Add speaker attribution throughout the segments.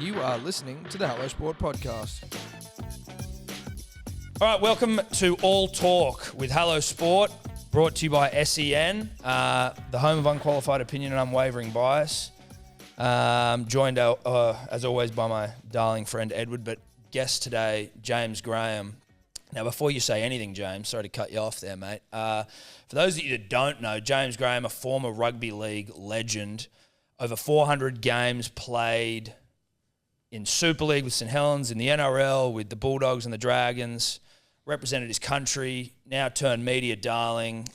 Speaker 1: You are listening to the Hello Sport podcast.
Speaker 2: All right, welcome to All Talk with Hello Sport, brought to you by SEN, the home of unqualified opinion and unwavering bias. Joined, as always, by my darling friend Edward, but guest today, James Graham. Now, before you say anything, James, sorry to cut you off there, mate. For those of you that don't know, James Graham, a former Rugby League legend, over 400 games played in Super League with St Helens, in the NRL with the Bulldogs and the Dragons, represented his country, now turned media darling.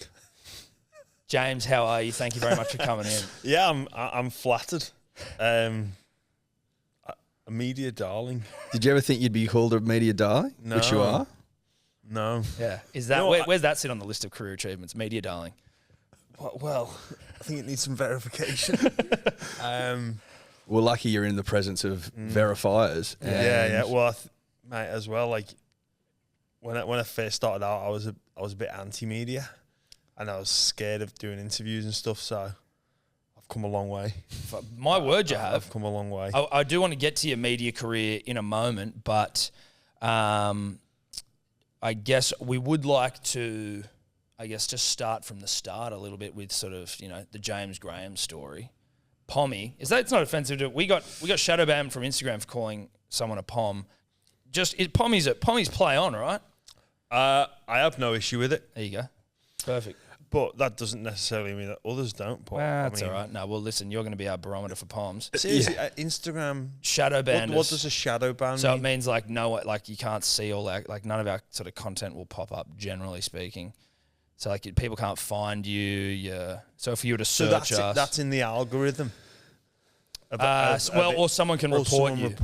Speaker 2: James, how are you? Thank you very much for coming in.
Speaker 3: Yeah, I'm flattered. A media darling.
Speaker 4: Did you ever think you'd be called a media darling?
Speaker 3: No.
Speaker 4: Which you are?
Speaker 3: No.
Speaker 2: Yeah. Is that where's that sit on the list of career achievements? Media darling.
Speaker 3: Well, I think it needs some verification.
Speaker 4: Well, lucky you're in the presence of verifiers.
Speaker 3: Yeah. Well, mate, as well. Like when I first started out, I was a bit anti-media, and I was scared of doing interviews and stuff. So I've come a long way.
Speaker 2: My word, you have.
Speaker 3: I've come a long way.
Speaker 2: I do want to get to your media career in a moment, but I guess we would like to, just start from the start a little bit with sort of, the James Graham story. Pommy, it's not offensive. We got shadow banned from Instagram for calling someone a pom. Pommy's play on, right?
Speaker 3: I have no issue with it.
Speaker 2: There you go. Perfect.
Speaker 3: But that doesn't necessarily mean that others don't. Paul.
Speaker 2: That's all right. No, well, listen, you're going to be our barometer for poms.
Speaker 3: Seriously, Instagram
Speaker 2: shadow ban.
Speaker 3: What does a shadow ban mean?
Speaker 2: So it means like you can't see all that. Like none of our sort of content will pop up. Generally speaking, so like people can't find you. So if you were to search us,
Speaker 3: that's in the algorithm.
Speaker 2: Or someone can report you.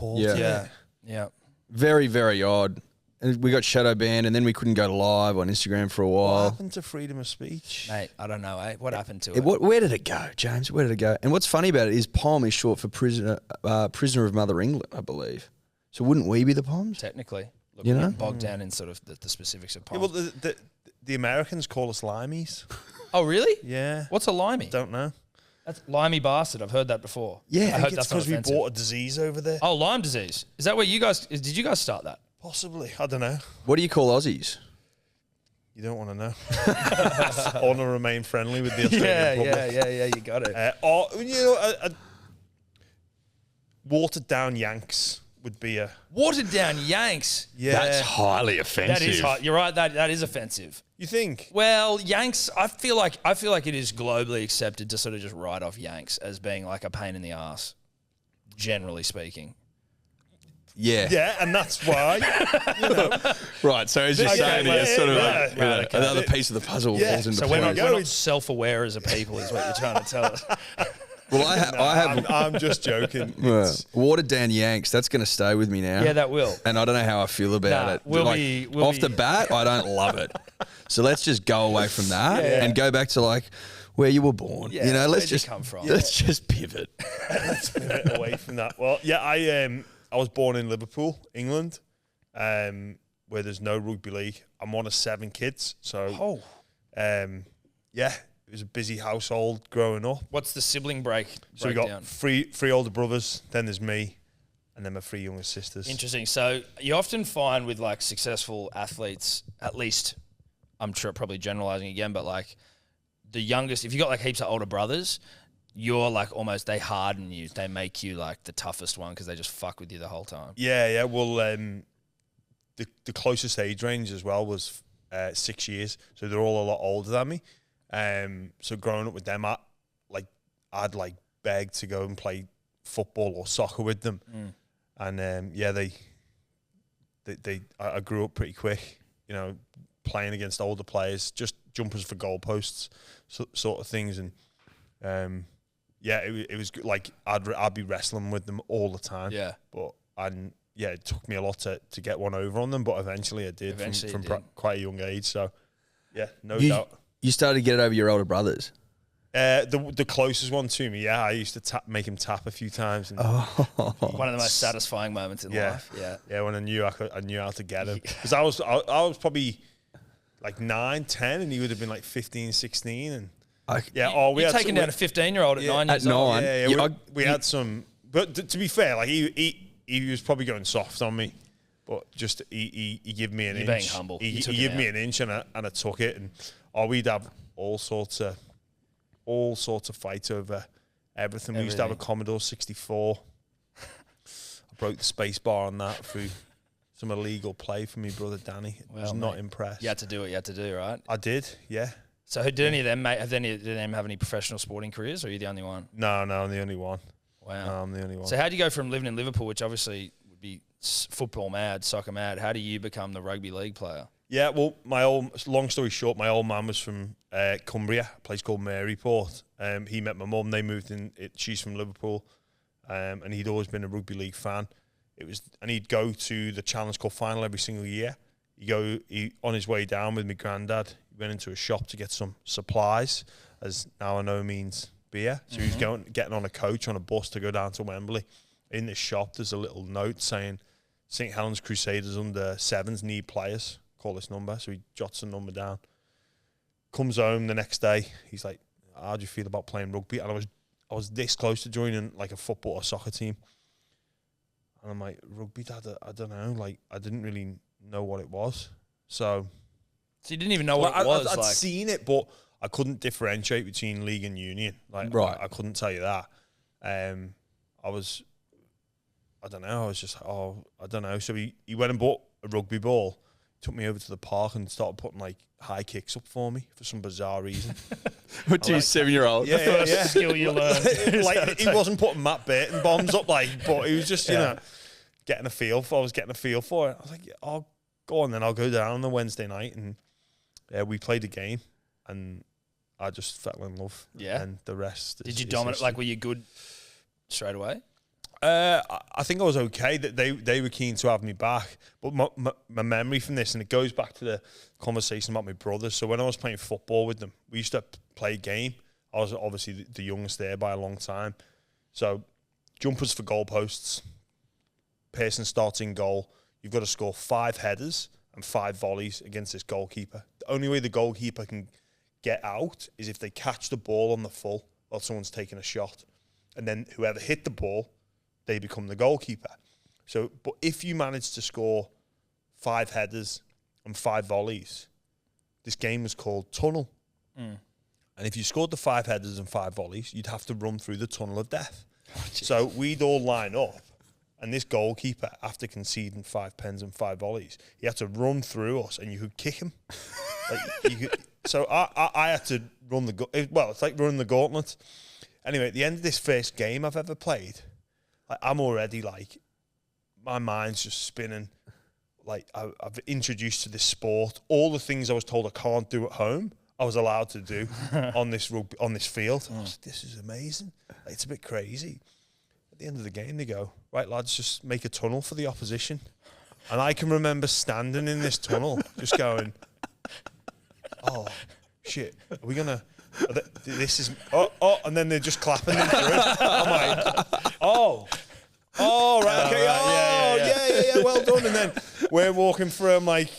Speaker 2: Yeah.
Speaker 4: Very, very odd. And we got shadow banned, and then we couldn't go live on Instagram for a while.
Speaker 3: What happened to freedom of speech?
Speaker 2: Mate, I don't know, What happened to it?
Speaker 4: Where did it go, James? Where did it go? And what's funny about it is POM is short for prisoner of Mother England, I believe. So wouldn't we be the POMs?
Speaker 2: Technically. Look,
Speaker 4: you know?
Speaker 2: Bogged down in sort of the specifics of POMs.
Speaker 3: Yeah, well, the Americans call us limeys.
Speaker 2: Oh, really?
Speaker 3: Yeah.
Speaker 2: What's a limey?
Speaker 3: Don't know.
Speaker 2: That's limey bastard. I've heard that before.
Speaker 4: Yeah.
Speaker 3: I think it's because we bought a disease over there.
Speaker 2: Oh, Lyme disease. Is that where did you guys start that?
Speaker 3: Possibly. I don't know.
Speaker 4: What do you call Aussies?
Speaker 3: You don't want to know. I want to remain friendly with the Australian public.
Speaker 2: Yeah, you got it.
Speaker 3: Watered down Yanks would be a...
Speaker 2: Watered down Yanks?
Speaker 3: Yeah.
Speaker 4: That's highly offensive.
Speaker 2: That is hot. You're right, that is offensive.
Speaker 3: You think?
Speaker 2: Well, Yanks, I feel like it is globally accepted to sort of just write off Yanks as being like a pain in the ass, generally speaking.
Speaker 4: Yeah.
Speaker 3: Yeah, and that's why.
Speaker 4: Right, so as you're saying, it's sort of another piece of the puzzle falls into
Speaker 2: place. So we're not self-aware as a people is what you're trying to tell us.
Speaker 4: Well,
Speaker 3: I'm just joking.
Speaker 4: Watered down Yanks, that's going to stay with me now.
Speaker 2: Yeah, that will.
Speaker 4: And I don't know how I feel about it. Off the bat, I don't love it. So let's just go away from that and go back to like where you were born.
Speaker 2: Yeah,
Speaker 4: let's just
Speaker 2: come from.
Speaker 4: Let's just pivot.
Speaker 3: Let's pivot away from that. Well, yeah, I was born in Liverpool, England, where there's no rugby league. I'm one of 7 kids, so it was a busy household growing up.
Speaker 2: What's the sibling break?
Speaker 3: So we got three older brothers, then there's me, and then my 3 younger sisters.
Speaker 2: Interesting. So you often find with like successful athletes, at least I'm sure probably generalizing again, but like the youngest, if you got like heaps of older brothers, you're like almost, they harden you. They make you like the toughest one because they just fuck with you the whole time.
Speaker 3: Yeah. Well, the closest age range as well was 6 years. So they're all a lot older than me. So growing up with them, I'd beg to go and play football or soccer with them. And I grew up pretty quick, playing against older players, just jumpers for goalposts, sort of things. And it was like I'd be wrestling with them all the time.
Speaker 2: Yeah.
Speaker 3: But it took me a lot to get one over on them, but eventually I did from quite a young age. So yeah, no doubt.
Speaker 4: You started to get it over your older brothers?
Speaker 3: The closest one to me, I used to make him tap a few times. And
Speaker 2: one of the most satisfying moments in life.
Speaker 3: Yeah. When I knew how to get him, because I was probably like 9, 10, and he would have been like 15, 16, and
Speaker 2: You're taking down a 15-year-old at 9 years old.
Speaker 3: Yeah, we had some. But to be fair, like he he was probably going soft on me, but just he gave me an inch.
Speaker 2: You're being humble.
Speaker 3: He gave me an inch, and I took it. And we'd have all sorts of fights over everything. We used to have a Commodore 64. I broke the space bar on that through some illegal play from my brother Danny. I was not impressed.
Speaker 2: You had to do what you had to do, right?
Speaker 3: I did, yeah.
Speaker 2: So did any of them, mate, did any of them have any professional sporting careers, or are you the only one?
Speaker 3: No, I'm the only one.
Speaker 2: Wow.
Speaker 3: No, I'm the only one.
Speaker 2: So how do you go from living in Liverpool, which obviously would be football mad, soccer mad, how do you become the rugby league player?
Speaker 3: Yeah, well, long story short, my old man was from Cumbria, a place called Maryport. He met my mum, they moved in, she's from Liverpool, and he'd always been a rugby league fan. And he'd go to the Challenge Cup final every single year. On his way down with my granddad, he went into a shop to get some supplies, as now I know means beer. So he was getting on a coach, on a bus to go down to Wembley. In this shop, there's a little note saying, St Helens Crusaders under 7s need players. Call this number. So he jots the number down. Comes home the next day. He's like, how do you feel about playing rugby? And I was this close to joining like a football or soccer team. And I'm like, rugby, Dad, I don't know. Like, I didn't really know what it was. So
Speaker 2: you didn't even know what it was?
Speaker 3: I'd seen it, but I couldn't differentiate between league and union. Like, right. I couldn't tell you that. I don't know. I was just, I don't know. So he went and bought a rugby ball, took me over to the park and started putting like high kicks up for me for some bizarre reason.
Speaker 4: What, 7-year-old?
Speaker 3: Yeah,
Speaker 2: the first skill you learned.
Speaker 3: Like, he wasn't putting Matt Burton bombs up, like, but he was just, you know, getting a feel for. I was getting a feel for it. I was like, I'll go on then. I'll go down on the Wednesday night, and we played a game, and I just fell in love.
Speaker 2: Yeah,
Speaker 3: and the rest.
Speaker 2: Did you dominate? Like, were you good straight away?
Speaker 3: I think I was okay. That they were keen to have me back, but my memory from this, and it goes back to the conversation about my brothers. So when I was playing football with them, we used to play a game. I was obviously the youngest there by a long time. So jumpers for goalposts. Person starts in goal. You've got to score 5 headers and 5 volleys against this goalkeeper. The only way the goalkeeper can get out is if they catch the ball on the full while someone's taking a shot, and then whoever hit the ball, they become the goalkeeper. So, but if you manage to score 5 headers and 5 volleys, this game was called Tunnel. And if you scored the 5 headers and 5 volleys, you'd have to run through the Tunnel of Death. So we'd all line up, and this goalkeeper, after conceding 5 pens and 5 volleys, he had to run through us, and you could kick him. So I had to run it's like running the gauntlet. Anyway, at the end of this first game I've ever played, I'm already like, my mind's just spinning. Like, I've introduced to this sport all the things I was told I can't do at home, I was allowed to do on this field. I was like, this is amazing. Like, it's a bit crazy. At the end of the game, they go, right, lads, just make a tunnel for the opposition. And I can remember standing in this tunnel, just going, oh shit, are we gonna? This is and then they're just clapping them through. I'm like, right, okay, yeah, well done. And then we're walking through them like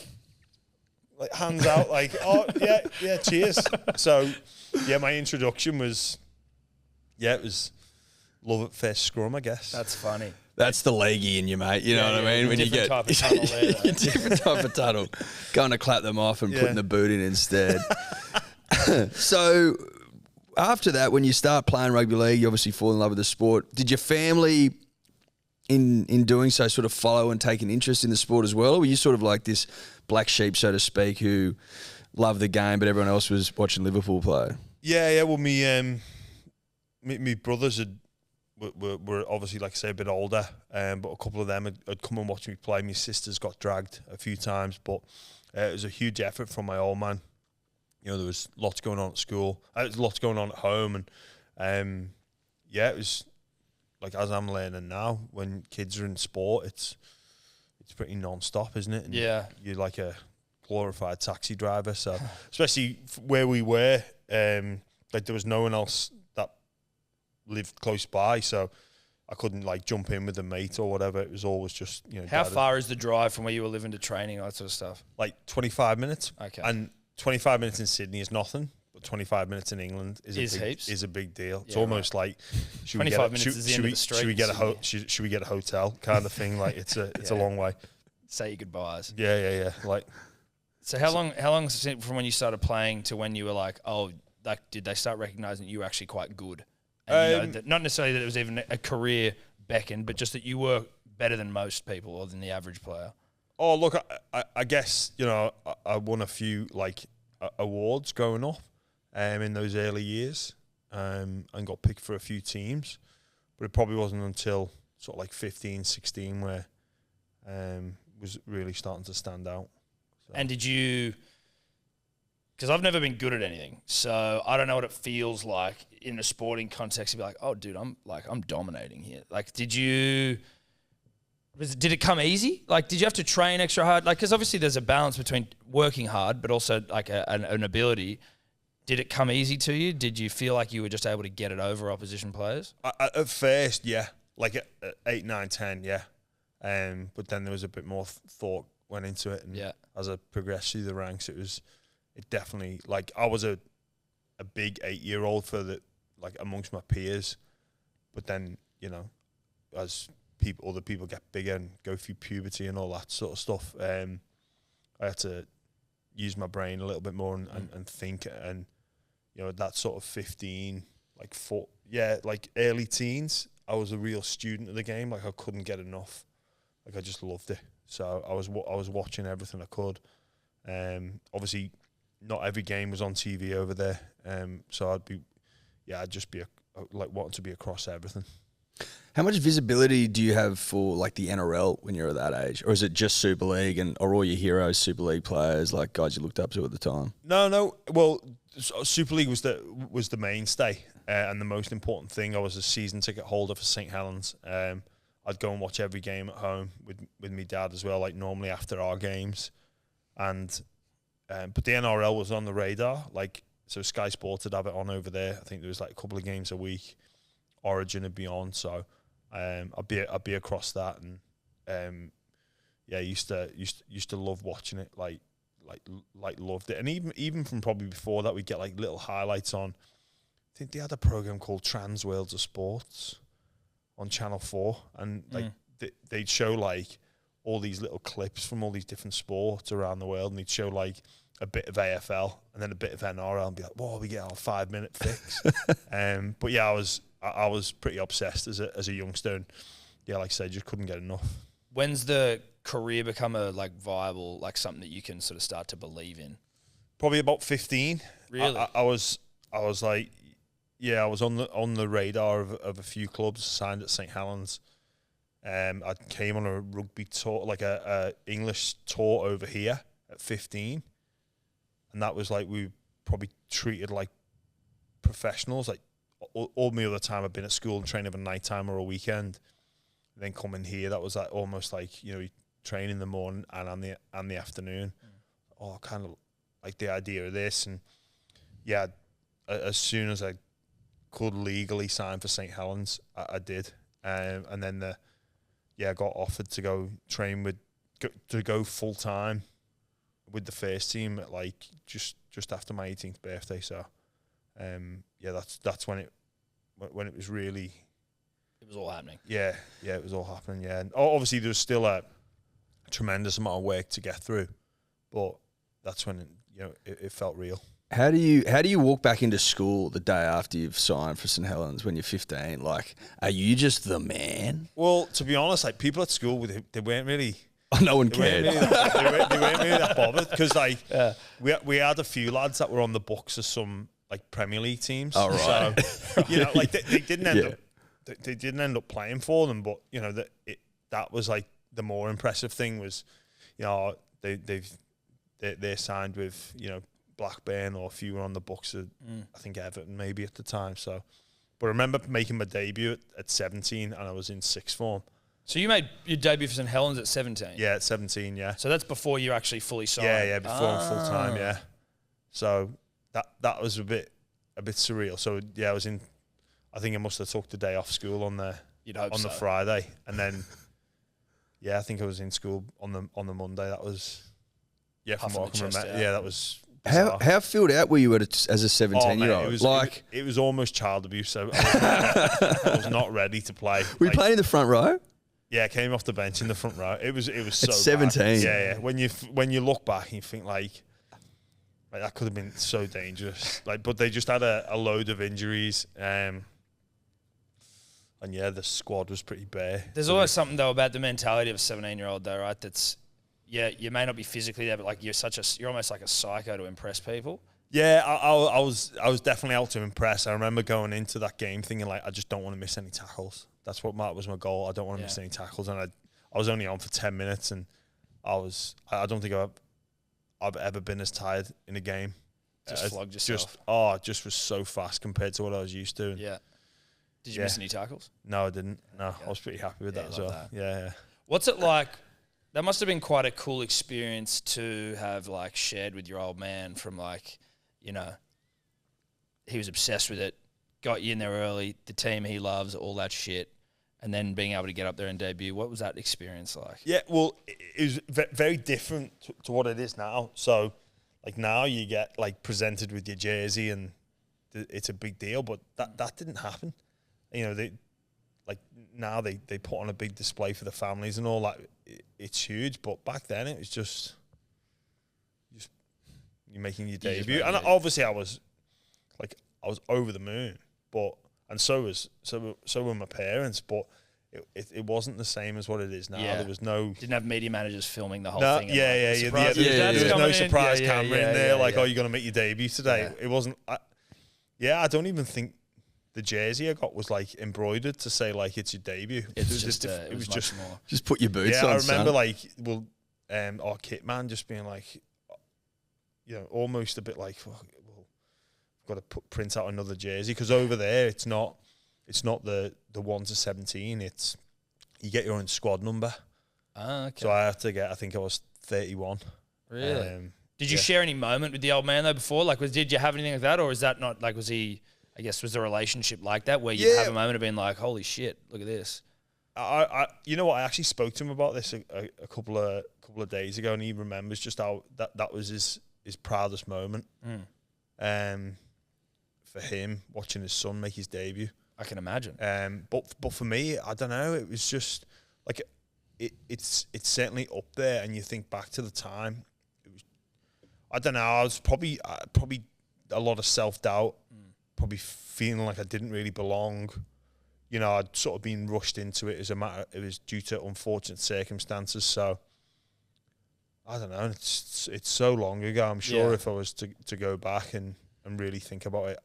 Speaker 3: hands out, like, yeah, cheers. So yeah, my introduction was, it was love at first scrum, I guess.
Speaker 2: That's funny.
Speaker 4: That's the leggy in you, mate. You know what I mean? When you get
Speaker 2: type of tunnel there,
Speaker 4: different type of tunnel, going to clap them off and putting the boot in instead. So after that, when you start playing rugby league, you obviously fall in love with the sport. Did your family, in doing so, sort of follow and take an interest in the sport as well? Or were you sort of like this black sheep, so to speak, who loved the game, but everyone else was watching Liverpool play?
Speaker 3: Yeah. Well, me brothers were obviously, like I say, a bit older, but a couple of them had come and watched me play. My sisters got dragged a few times, but it was a huge effort from my old man. You know, there was lots going on at school. There was lots going on at home, and it was like, as I'm learning now, when kids are in sport, it's pretty non-stop, isn't it? And you're like a glorified taxi driver. So especially where we were, like, there was no one else that lived close by, so I couldn't like jump in with a mate or whatever. It was always just, you know.
Speaker 2: How far is the drive from where you were living to training, all that sort of stuff?
Speaker 3: Like 25 minutes.
Speaker 2: Okay.
Speaker 3: And 25 minutes in Sydney is nothing, but 25 minutes in England is a big deal. It's almost like should
Speaker 2: 25 minutes is the end of the street.
Speaker 3: Should we get a hotel kind of thing? Like it's a long way.
Speaker 2: Say your goodbyes.
Speaker 3: Yeah. Like,
Speaker 2: so how long from when you started playing to when you were like, oh, like did they start recognizing that you were actually quite good? And that not necessarily that it was even a career beckon, but just that you were better than most people or than the average player.
Speaker 3: Oh, look, I guess, I won a few, like, awards growing up in those early years and got picked for a few teams. But it probably wasn't until sort of like 15, 16 where was really starting to stand out. So.
Speaker 2: And did you... Because I've never been good at anything, so I don't know what it feels like in a sporting context to be like, oh, dude, I'm dominating here. Like, did it come easy? Like, did you have to train extra hard? Like, because obviously there's a balance between working hard, but also like an ability. Did it come easy to you? Did you feel like you were just able to get it over opposition players?
Speaker 3: At first, yeah. Like at 8, 9, 10, yeah. But then there was a bit more thought went into it, and as I progressed through the ranks, it definitely, like, I was a big 8-year-old like amongst my peers, but then, as other people get bigger and go through puberty and all that sort of stuff, I had to use my brain a little bit more and think, and, that sort of 15, like early teens, I was a real student of the game. Like, I couldn't get enough. Like, I just loved it. So I was watching everything I could. Obviously, not every game was on TV over there, so I'd just be wanting to be across everything.
Speaker 4: How much visibility do you have for like the NRL when you're at that age, or is it just Super League and are all your heroes Super League players, like guys you looked up to at the time?
Speaker 3: No. Well, Super League was the mainstay and the most important thing. I was a season ticket holder for St Helens. I'd go and watch every game at home with my dad as well, like normally after our games, and. But the NRL was on the radar, so Sky Sports would have it on over there. I think there was like a couple of games a week. Origin would be on, so I'd be across that, and used to love watching it, like loved it, and even from probably before that, we'd get like little highlights on. I think they had a program called Trans Worlds of Sports on Channel 4, and they'd show like all these little clips from all these different sports around the world, and they'd show like a bit of AFL and then a bit of NRL and be like, whoa, we get our 5-minute fix. But yeah, I was pretty obsessed as a youngster, and yeah, like I said, just couldn't get enough.
Speaker 2: When's the career become a viable, something that you can sort of start to believe in?
Speaker 3: Probably about 15.
Speaker 2: Really?
Speaker 3: I was like, yeah, I was on the radar of a few clubs, signed at St Helens. I came on a rugby tour, like a English tour over here at 15, and that was like we were probably treated like professionals. Like all my other time, I've been at school and training over night time or a weekend, and then coming here, that was like almost like you train in the morning and on the afternoon. Oh, kind of like the idea of this, and yeah, as soon as I could legally sign for St Helens, I did, and then I got offered to go train to go full time with the first team at like just after my 18th birthday. So, that's when it was really.
Speaker 2: It was all happening.
Speaker 3: Yeah, it was all happening. Yeah, and obviously there was still a tremendous amount of work to get through, but that's when it felt real.
Speaker 4: How do you walk back into school the day after you've signed for St Helens when you're 15? Like, are you just the man?
Speaker 3: Well, to be honest, like people at school, they weren't really.
Speaker 4: Oh, no one cared.
Speaker 3: They weren't really that bothered because we had a few lads that were on the books of some like Premier League teams.
Speaker 4: Oh, right.
Speaker 3: So they didn't end up. They didn't end up playing for them, but that was like the more impressive thing was, they're signed with Blackburn, or a few were on the books of I think Everton maybe at the time. So, but I remember making my debut at 17, and I was in sixth form.
Speaker 2: So you made your debut for St Helens at 17?
Speaker 3: Yeah, at 17, yeah.
Speaker 2: So that's before you actually fully signed?
Speaker 3: Yeah, before I'm full time, yeah. So that was a bit surreal. So yeah, I think I must have took the day off school on the Friday, and then I think I was in school on the Monday. That was from what I can remember. Yeah, that was
Speaker 4: How filled out were you as a 17-year-old?
Speaker 3: It was almost child abuse. So I was not ready to play.
Speaker 4: Were you playing in the front row?
Speaker 3: Yeah, I came off the bench in the front row. It was so
Speaker 4: At 17.
Speaker 3: bad. Yeah. When you look back and you think like that could have been so dangerous. But they just had a load of injuries. And yeah, the squad was pretty bare.
Speaker 2: There's always something though about the mentality of a 17-year-old though, right? That's you may not be physically there, but like you're almost like a psycho to impress people.
Speaker 3: Yeah, I was definitely out to impress. I remember going into that game thinking like I just don't want to miss any tackles. That's what was my goal. I don't want to miss any tackles, and I was only on for 10 minutes, and I don't think I've ever been as tired in a game.
Speaker 2: Just flogged yourself.
Speaker 3: Just was so fast compared to what I was used to.
Speaker 2: Yeah. Did you miss any tackles?
Speaker 3: No, I didn't. No, I was pretty happy with that as well.
Speaker 2: That.
Speaker 3: Yeah.
Speaker 2: What's it like? That must have been quite a cool experience to have like shared with your old man from like, you know, he was obsessed with it, got you in there early, the team he loves, all that shit, and then being able to get up there and debut. What was that experience like?
Speaker 3: Yeah, well, it was very different to what it is now. So, like now you get like presented with your jersey and it's a big deal, but that didn't happen. You know, now they put on a big display for the families and all that. It's huge, but back then it was just you're making your debut. And obviously I was over the moon, and so were my parents, but it wasn't the same as what it is now.
Speaker 2: Yeah.
Speaker 3: There was didn't
Speaker 2: have media managers filming the whole thing.
Speaker 3: There's no surprise camera in there. Oh, you're going to make your debut today. Yeah. It wasn't. I don't even think the jersey I got was like embroidered to say like it's your debut.
Speaker 2: It was just more.
Speaker 4: Just put your boots on.
Speaker 3: I remember our kit man just being like, you know, almost a bit like, we've got to print out another jersey because over there it's not the 1 to 17. It's you get your own squad number.
Speaker 2: Okay.
Speaker 3: So I had to get. I think I was 31.
Speaker 2: Really? Did you share any moment with the old man though before? Like, did you have anything like that, or is that not like? Was he? I guess was the relationship like that where you have a moment of being like, holy shit, look at this.
Speaker 3: You know what? I actually spoke to him about this a couple of days ago, and he remembers just how that was his proudest moment. For him watching his son make his debut.
Speaker 2: I can imagine.
Speaker 3: But for me, I don't know. It was just like it's certainly up there, and you think back to the time. It was, I don't know. I was probably a lot of self-doubt. Probably feeling like I didn't really belong. You know, I'd sort of been rushed into it it was due to unfortunate circumstances. So I don't know. It's so long ago. I'm sure if I was to go back and really think about it,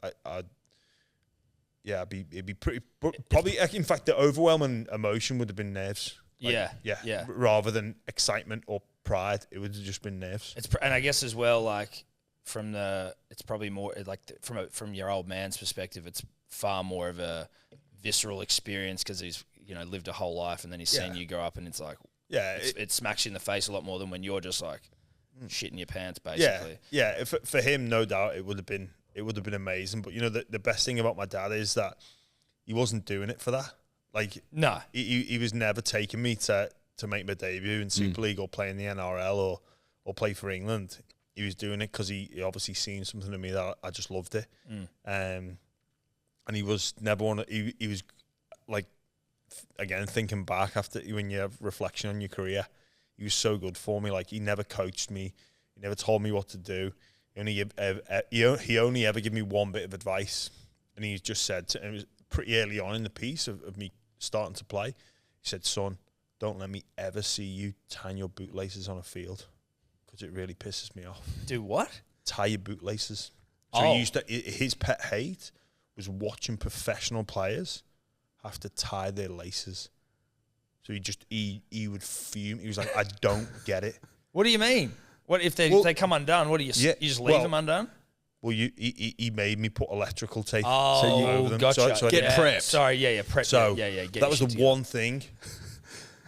Speaker 3: it'd be pretty. Probably, in fact, the overwhelming emotion would have been nerves.
Speaker 2: Yeah.
Speaker 3: Rather than excitement or pride, it would have just been nerves.
Speaker 2: And I guess as well, like it's probably more like from your old man's perspective, it's far more of a visceral experience because he's lived a whole life and then he's seen you grow up, and it's like it smacks you in the face a lot more than when you're just like shitting your pants basically.
Speaker 3: Yeah. For him, no doubt it would have been amazing. But the best thing about my dad is that he wasn't doing it for that. Like
Speaker 2: no,
Speaker 3: he was never taking me to make my debut in Super League or play in the NRL or play for England. He was doing it because he obviously seen something in me that I just loved it. And he was never one. He was like, again, thinking back after when you have reflection on your career, he was so good for me. Like he never coached me. He never told me what to do. He only ever gave me one bit of advice. And he just said, and it was pretty early on in the piece of me starting to play, he said, son, don't let me ever see you tying your bootlaces on a field. Because it really pisses me off.
Speaker 2: Do what?
Speaker 3: Tie your bootlaces. So he used to. His pet hate was watching professional players have to tie their laces. So he would fume. He was like, I don't get it.
Speaker 2: What do you mean? What if they come undone? What do you? You just leave them undone?
Speaker 3: Well, he made me put electrical tape.
Speaker 2: Oh, gotcha.
Speaker 3: So
Speaker 2: get
Speaker 4: prepped.
Speaker 2: Sorry, prep.
Speaker 3: So
Speaker 2: get
Speaker 3: that was the one thing.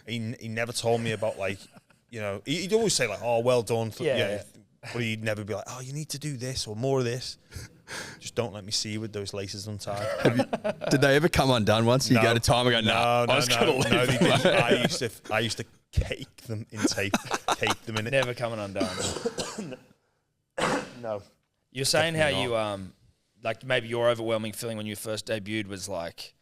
Speaker 3: He never told me about like. He'd always say like, "Oh, well done," but he'd never be like, "Oh, you need to do this or more of this." Just don't let me see you with those laces untied.
Speaker 4: Did they ever come undone once? You go to time and go, no, I was going to leave.
Speaker 3: No, they didn't. I used to cake them in tape, tape them in it.
Speaker 2: Never coming undone.
Speaker 3: No.
Speaker 2: You're saying how
Speaker 3: Definitely
Speaker 2: you like maybe your overwhelming feeling when you first debuted was like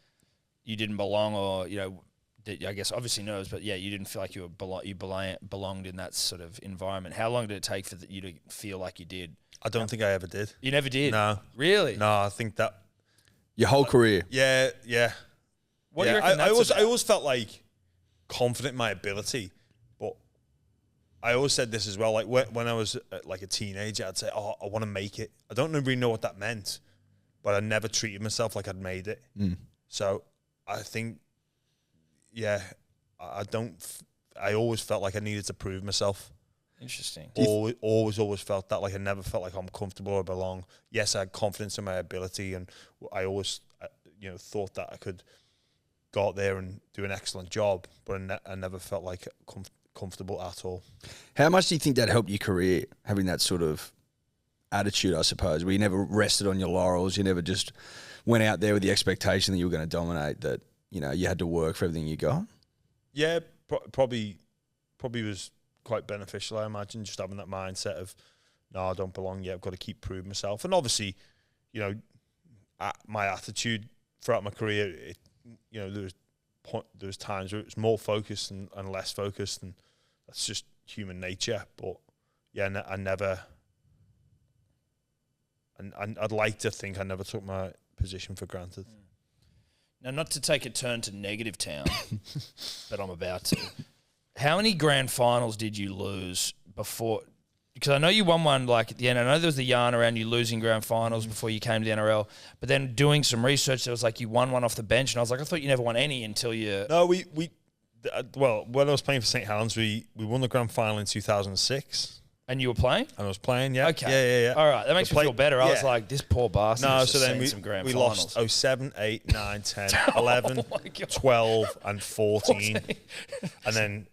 Speaker 2: you didn't belong, or I guess obviously nerves, but yeah, you didn't feel like you belonged in that sort of environment. How long did it take for you to feel like you did?
Speaker 3: I don't think I ever did.
Speaker 2: You never did?
Speaker 3: No.
Speaker 2: Really?
Speaker 3: No, I think that...
Speaker 4: Your whole career?
Speaker 3: Yeah.
Speaker 2: What do you reckon
Speaker 3: I always felt like confident in my ability, but I always said this as well. Like when I was like a teenager, I'd say, "Oh, I want to make it." I don't really know what that meant, but I never treated myself like I'd made it. So I think, yeah, I always felt like I needed to prove myself.
Speaker 2: Interesting.
Speaker 3: Always felt that. Like I never felt like I'm comfortable or belong. Yes, I had confidence in my ability, and I always, thought that I could go out there and do an excellent job, but I never felt like comfortable at all.
Speaker 4: How much do you think that helped your career, having that sort of attitude, I suppose, where you never rested on your laurels, you never just went out there with the expectation that you were going to dominate, that, you had to work for everything you got?
Speaker 3: Yeah, probably was quite beneficial, I imagine, just having that mindset of, no, I don't belong yet, I've got to keep proving myself. And obviously, my attitude throughout my career, there was times where it was more focused and less focused, and that's just human nature. But yeah, I never, and I'd like to think I never took my position for granted.
Speaker 2: Now, not to take a turn to negative town, but I'm about to. How many grand finals did you lose before? Because I know you won one like at the end. I know there was the yarn around you losing grand finals before you came to the NRL. But then doing some research, there was like you won one off the bench, and I was like, I thought you never won any until you.
Speaker 3: No, well, when I was playing for St Helens, we won the grand final in 2006.
Speaker 2: And you were playing?
Speaker 3: And I was playing, yeah.
Speaker 2: Okay. Yeah. All right, that makes me feel better. I was like, this poor bastard.
Speaker 3: No,
Speaker 2: has
Speaker 3: so
Speaker 2: just
Speaker 3: then
Speaker 2: seen some grand
Speaker 3: we
Speaker 2: finals.
Speaker 3: lost 07, 8, 9, 10, 11, 12, and 14. And then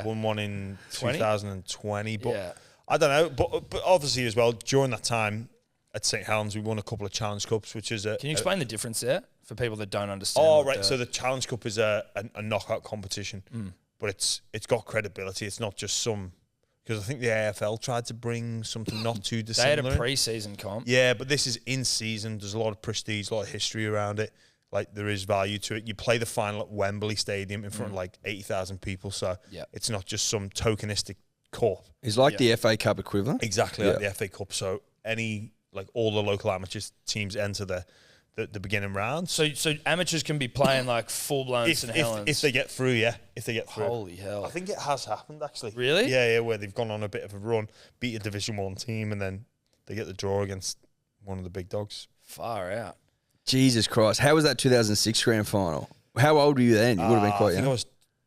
Speaker 3: won one in 2020. But I don't know. But obviously as well, during that time at St Helens, we won a couple of Challenge Cups, which is a...
Speaker 2: Can you explain the difference there for people that don't understand?
Speaker 3: Oh, right. So the Challenge Cup is a knockout competition, but it's got credibility. It's not just some... Because I think the AFL tried to bring something not too dissimilar.
Speaker 2: They had a pre-season comp.
Speaker 3: Yeah, but this is in season. There's a lot of prestige, a lot of history around it. Like, there is value to it. You play the final at Wembley Stadium in front of like 80,000 people, so it's not just some tokenistic cup.
Speaker 4: It's like the FA Cup equivalent?
Speaker 3: Exactly, like the FA Cup. So all the local amateur teams enter the beginning round.
Speaker 2: So amateurs can be playing like full-blown St Helens?
Speaker 3: If they get through, if they get through.
Speaker 2: Holy hell.
Speaker 3: I think it has happened, actually.
Speaker 2: Really?
Speaker 3: Yeah, where they've gone on a bit of a run, beat a Division 1 team, and then they get the draw against one of the big dogs.
Speaker 2: Far out.
Speaker 4: Jesus Christ. How was that 2006 grand final? How old were you then? You would have been quite young.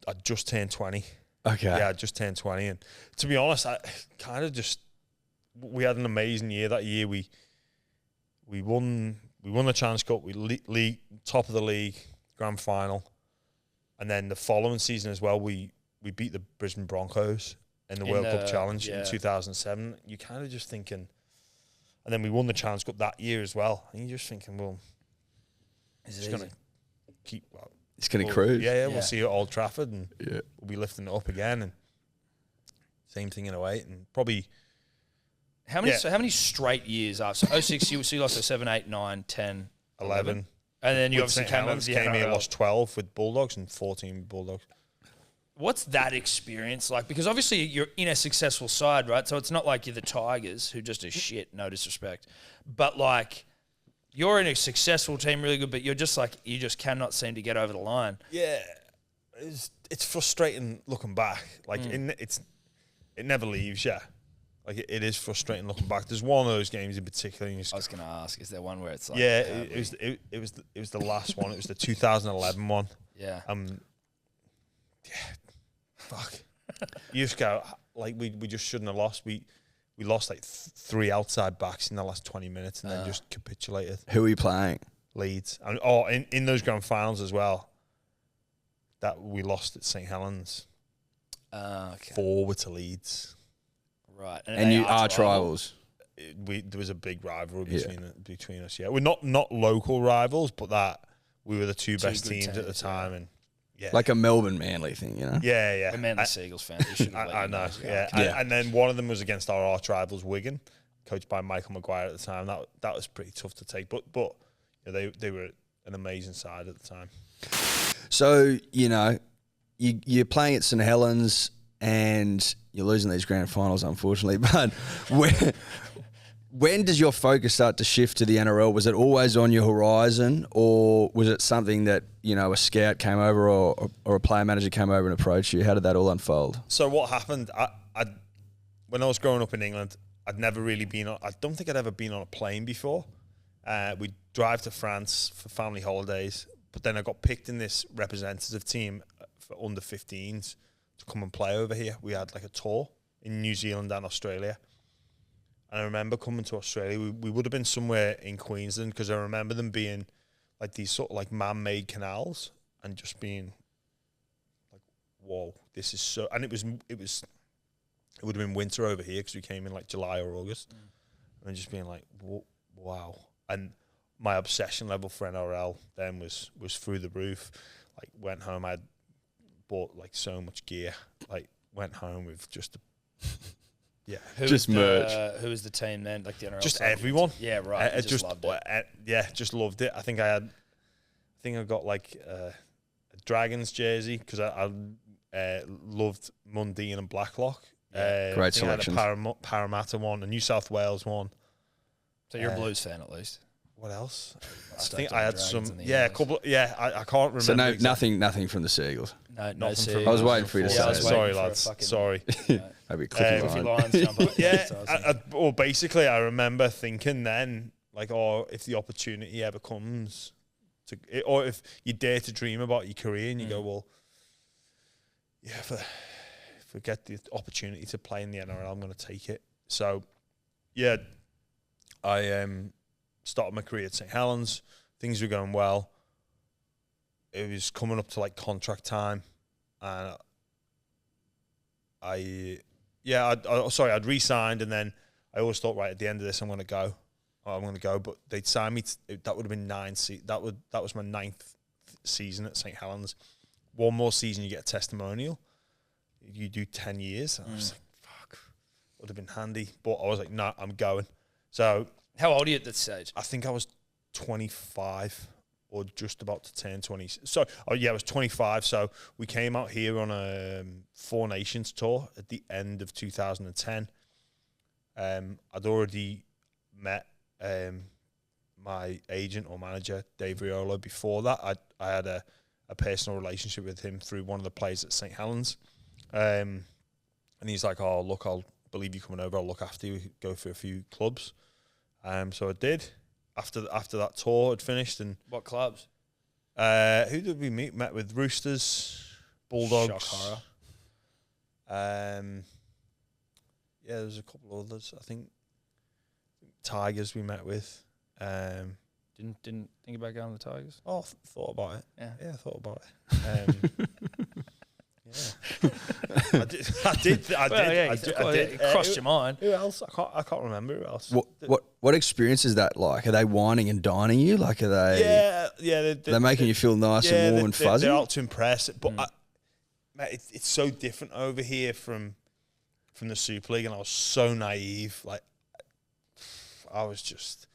Speaker 3: I just turned 20.
Speaker 4: Okay.
Speaker 3: Yeah, I just turned 20. And to be honest, I kind of just... We had an amazing year that year. We won the Challenge Cup. We league top of the league, grand final, and then the following season as well, we beat the Brisbane Broncos in the World Cup Challenge in 2007. You kind of just thinking, and then we won the Challenge Cup that year as well. And you're just thinking, well, it's just going to keep. Well,
Speaker 4: it's going to cruise.
Speaker 3: Yeah, we'll see you at Old Trafford, and we'll be lifting it up again, and same thing in 08, and probably.
Speaker 2: How many straight years after? So 06, you lost 7, 8, 9, 10, 11. And then you obviously came
Speaker 3: here, lost 12 with Bulldogs and 14 with Bulldogs.
Speaker 2: What's that experience like? Because obviously you're in a successful side, right? So it's not like you're the Tigers, who just are shit, no disrespect. But like, you're in a successful team, really good, but you're just like, you just cannot seem to get over the line.
Speaker 3: Yeah. It's frustrating looking back. Like, it never leaves you. Like, it is frustrating looking back. There's one of those games in particular. I
Speaker 2: was going to ask, is there one where it's like...
Speaker 3: Yeah, it was the last one. It was the 2011 one.
Speaker 2: Yeah.
Speaker 3: Fuck. You just go, like, we just shouldn't have lost. We lost, like, 3 outside backs in the last 20 minutes and then just capitulated.
Speaker 4: Who are you playing?
Speaker 3: Leeds. And, in those grand finals as well, that we lost at St Helens.
Speaker 2: Okay.
Speaker 3: 4 to Leeds.
Speaker 2: Right.
Speaker 4: And you are rivals.
Speaker 3: There was a big rivalry between us. Yeah, we're not local rivals, but we were the two best teams at the time, and
Speaker 4: like a Melbourne Manly thing, you know.
Speaker 2: We're Manly Seagulls fans.
Speaker 3: I know. Yeah. And then one of them was against our arch rivals, Wigan, coached by Michael Maguire at the time. That was pretty tough to take, but you know, they were an amazing side at the time.
Speaker 4: So, you know, you're playing at St Helens and you're losing these grand finals, unfortunately. But when does your focus start to shift to the NRL? Was it always on your horizon, or was it something that, you know, a scout came over or a player manager came over and approached you? How did that all unfold?
Speaker 3: So what happened, when I was growing up in England, I'd never really been on, I don't think I'd ever been on a plane before. We'd drive to France for family holidays, but then I got picked in this representative team for under 15s to come and play over here. We had like a tour in New Zealand and Australia. And I remember coming to Australia, we would have been somewhere in Queensland, because I remember them being like these sort of like man-made canals and just being like, whoa, this is so, and it would have been winter over here because we came in like July or August, and just being like, wow. And my obsession level for NRL then was through the roof. Like, went home, I'd bought like so much gear. Like, went home with just yeah,
Speaker 4: Just merch.
Speaker 2: Who was the team then? Like the NRL?
Speaker 3: just everyone.
Speaker 2: Yeah, right.
Speaker 3: Just
Speaker 2: loved it.
Speaker 3: Yeah, just loved it. I think I got like a Dragons jersey because I loved Mundine and Blacklock.
Speaker 4: Great selection.
Speaker 3: Parramatta one, a New South Wales one.
Speaker 2: So you're a Blues fan at least.
Speaker 3: What else? I
Speaker 2: Stoked
Speaker 3: think
Speaker 2: on
Speaker 3: I
Speaker 2: the
Speaker 3: had
Speaker 2: Dragons
Speaker 3: some.
Speaker 2: and the
Speaker 3: Yeah, a
Speaker 2: Eels.
Speaker 3: couple. Yeah, I can't remember.
Speaker 4: So
Speaker 3: exactly.
Speaker 4: nothing from the Seagulls.
Speaker 2: No
Speaker 3: Nothing
Speaker 2: Seagulls.
Speaker 3: from-
Speaker 4: I was waiting for you to
Speaker 2: Yeah, I was
Speaker 4: say.
Speaker 2: waiting
Speaker 3: Sorry,
Speaker 2: for a
Speaker 3: lads.
Speaker 2: fucking-
Speaker 3: Sorry.
Speaker 4: Maybe a clippy
Speaker 2: Cliffy
Speaker 4: line.
Speaker 2: Lions jump up.
Speaker 3: Yeah,
Speaker 2: So I was thinking-
Speaker 3: well, basically, I remember thinking then, like, oh, if the opportunity ever comes or if you dare to dream about your career, and you go, well, yeah, if I get the opportunity to play in the NRL, I'm going to take it. So, yeah, I started my career at St Helens. Things were going well. It was coming up to like contract time, and I'd re-signed, and then I always thought, right, at the end of this, I'm going to go. But they'd signed me. That would have been that was my 9th season at St Helens. One more season, you get a testimonial. You do 10 years. And I was like, fuck, would have been handy. But I was like, nah, I'm going. So
Speaker 2: How old are you at that stage?
Speaker 3: I think I was 25 or just about to turn 20. So, I was 25. So we came out here on a Four Nations tour at the end of 2010. I'd already met my agent or manager, Dave Riolo, before that. I had a personal relationship with him through one of the players at St Helens. And he's like, oh, look, I'll believe you coming over. I'll look after you, go for a few clubs. So I did. After that tour had finished. And
Speaker 2: What clubs?
Speaker 3: who did we meet? Met with Roosters, Bulldogs.
Speaker 2: Shock horror.
Speaker 3: Yeah, there's a couple of others. I think Tigers we met with.
Speaker 2: Didn't think about going to the Tigers.
Speaker 3: Oh, thought about it.
Speaker 2: Yeah.
Speaker 3: I thought about it. Yeah, I did.
Speaker 2: It crossed your mind.
Speaker 3: Who else? I can't remember who else.
Speaker 4: What experience is that like? Are they whining and dining you? Like, are they?
Speaker 3: Yeah.
Speaker 4: They're making you feel nice and warm and fuzzy.
Speaker 3: They're out to impress. But mate, it's so different over here from the Super League, and I was so naive. Like, I was just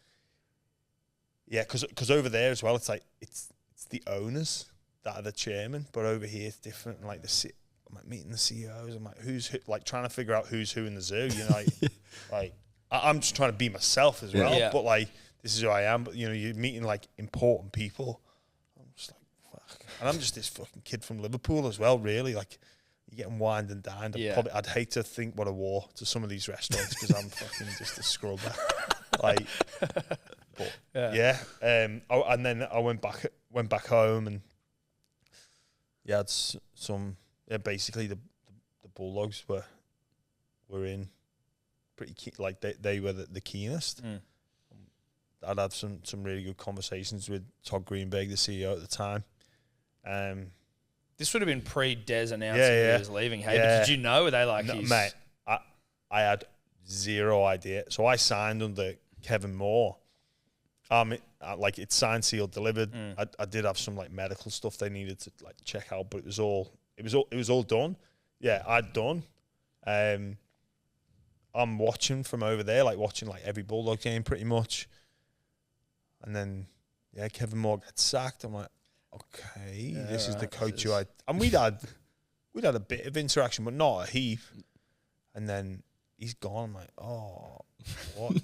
Speaker 3: because over there as well, it's like it's the owners that are the chairman, but over here it's different. Like I'm like meeting the CEOs. I'm like, who's who? Like trying to figure out who's who in the zoo. You know, like I'm just trying to be myself as well.
Speaker 2: Yeah.
Speaker 3: But like, this is who I am. But you know, you're meeting like important people. I'm just like, fuck. And I'm just this fucking kid from Liverpool as well. Really, like, you're getting wined and dined. I'd hate to think what I wore to some of these restaurants because I'm fucking just a scrubber. Like, but and then I went back home and. Yeah, it's basically the Bulldogs were in pretty keen, like they were the keenest. I'd had some really good conversations with Todd Greenberg, the CEO at the time.
Speaker 2: This would have been pre-Des announcing he was leaving. Hey, but did you know? Were they like,
Speaker 3: no, mate? I had zero idea. So I signed under Kevin Moore. Like it's signed, sealed, delivered. I did have some like medical stuff they needed to like check out, but it was all done. Yeah, I'd done. I I'm watching from over there, like watching like every Bulldog game pretty much. And then, Kevin Moore gets sacked. I'm like, okay, this is the coach who and we'd had a bit of interaction, but not a heap. And then he's gone. I'm like, oh, what?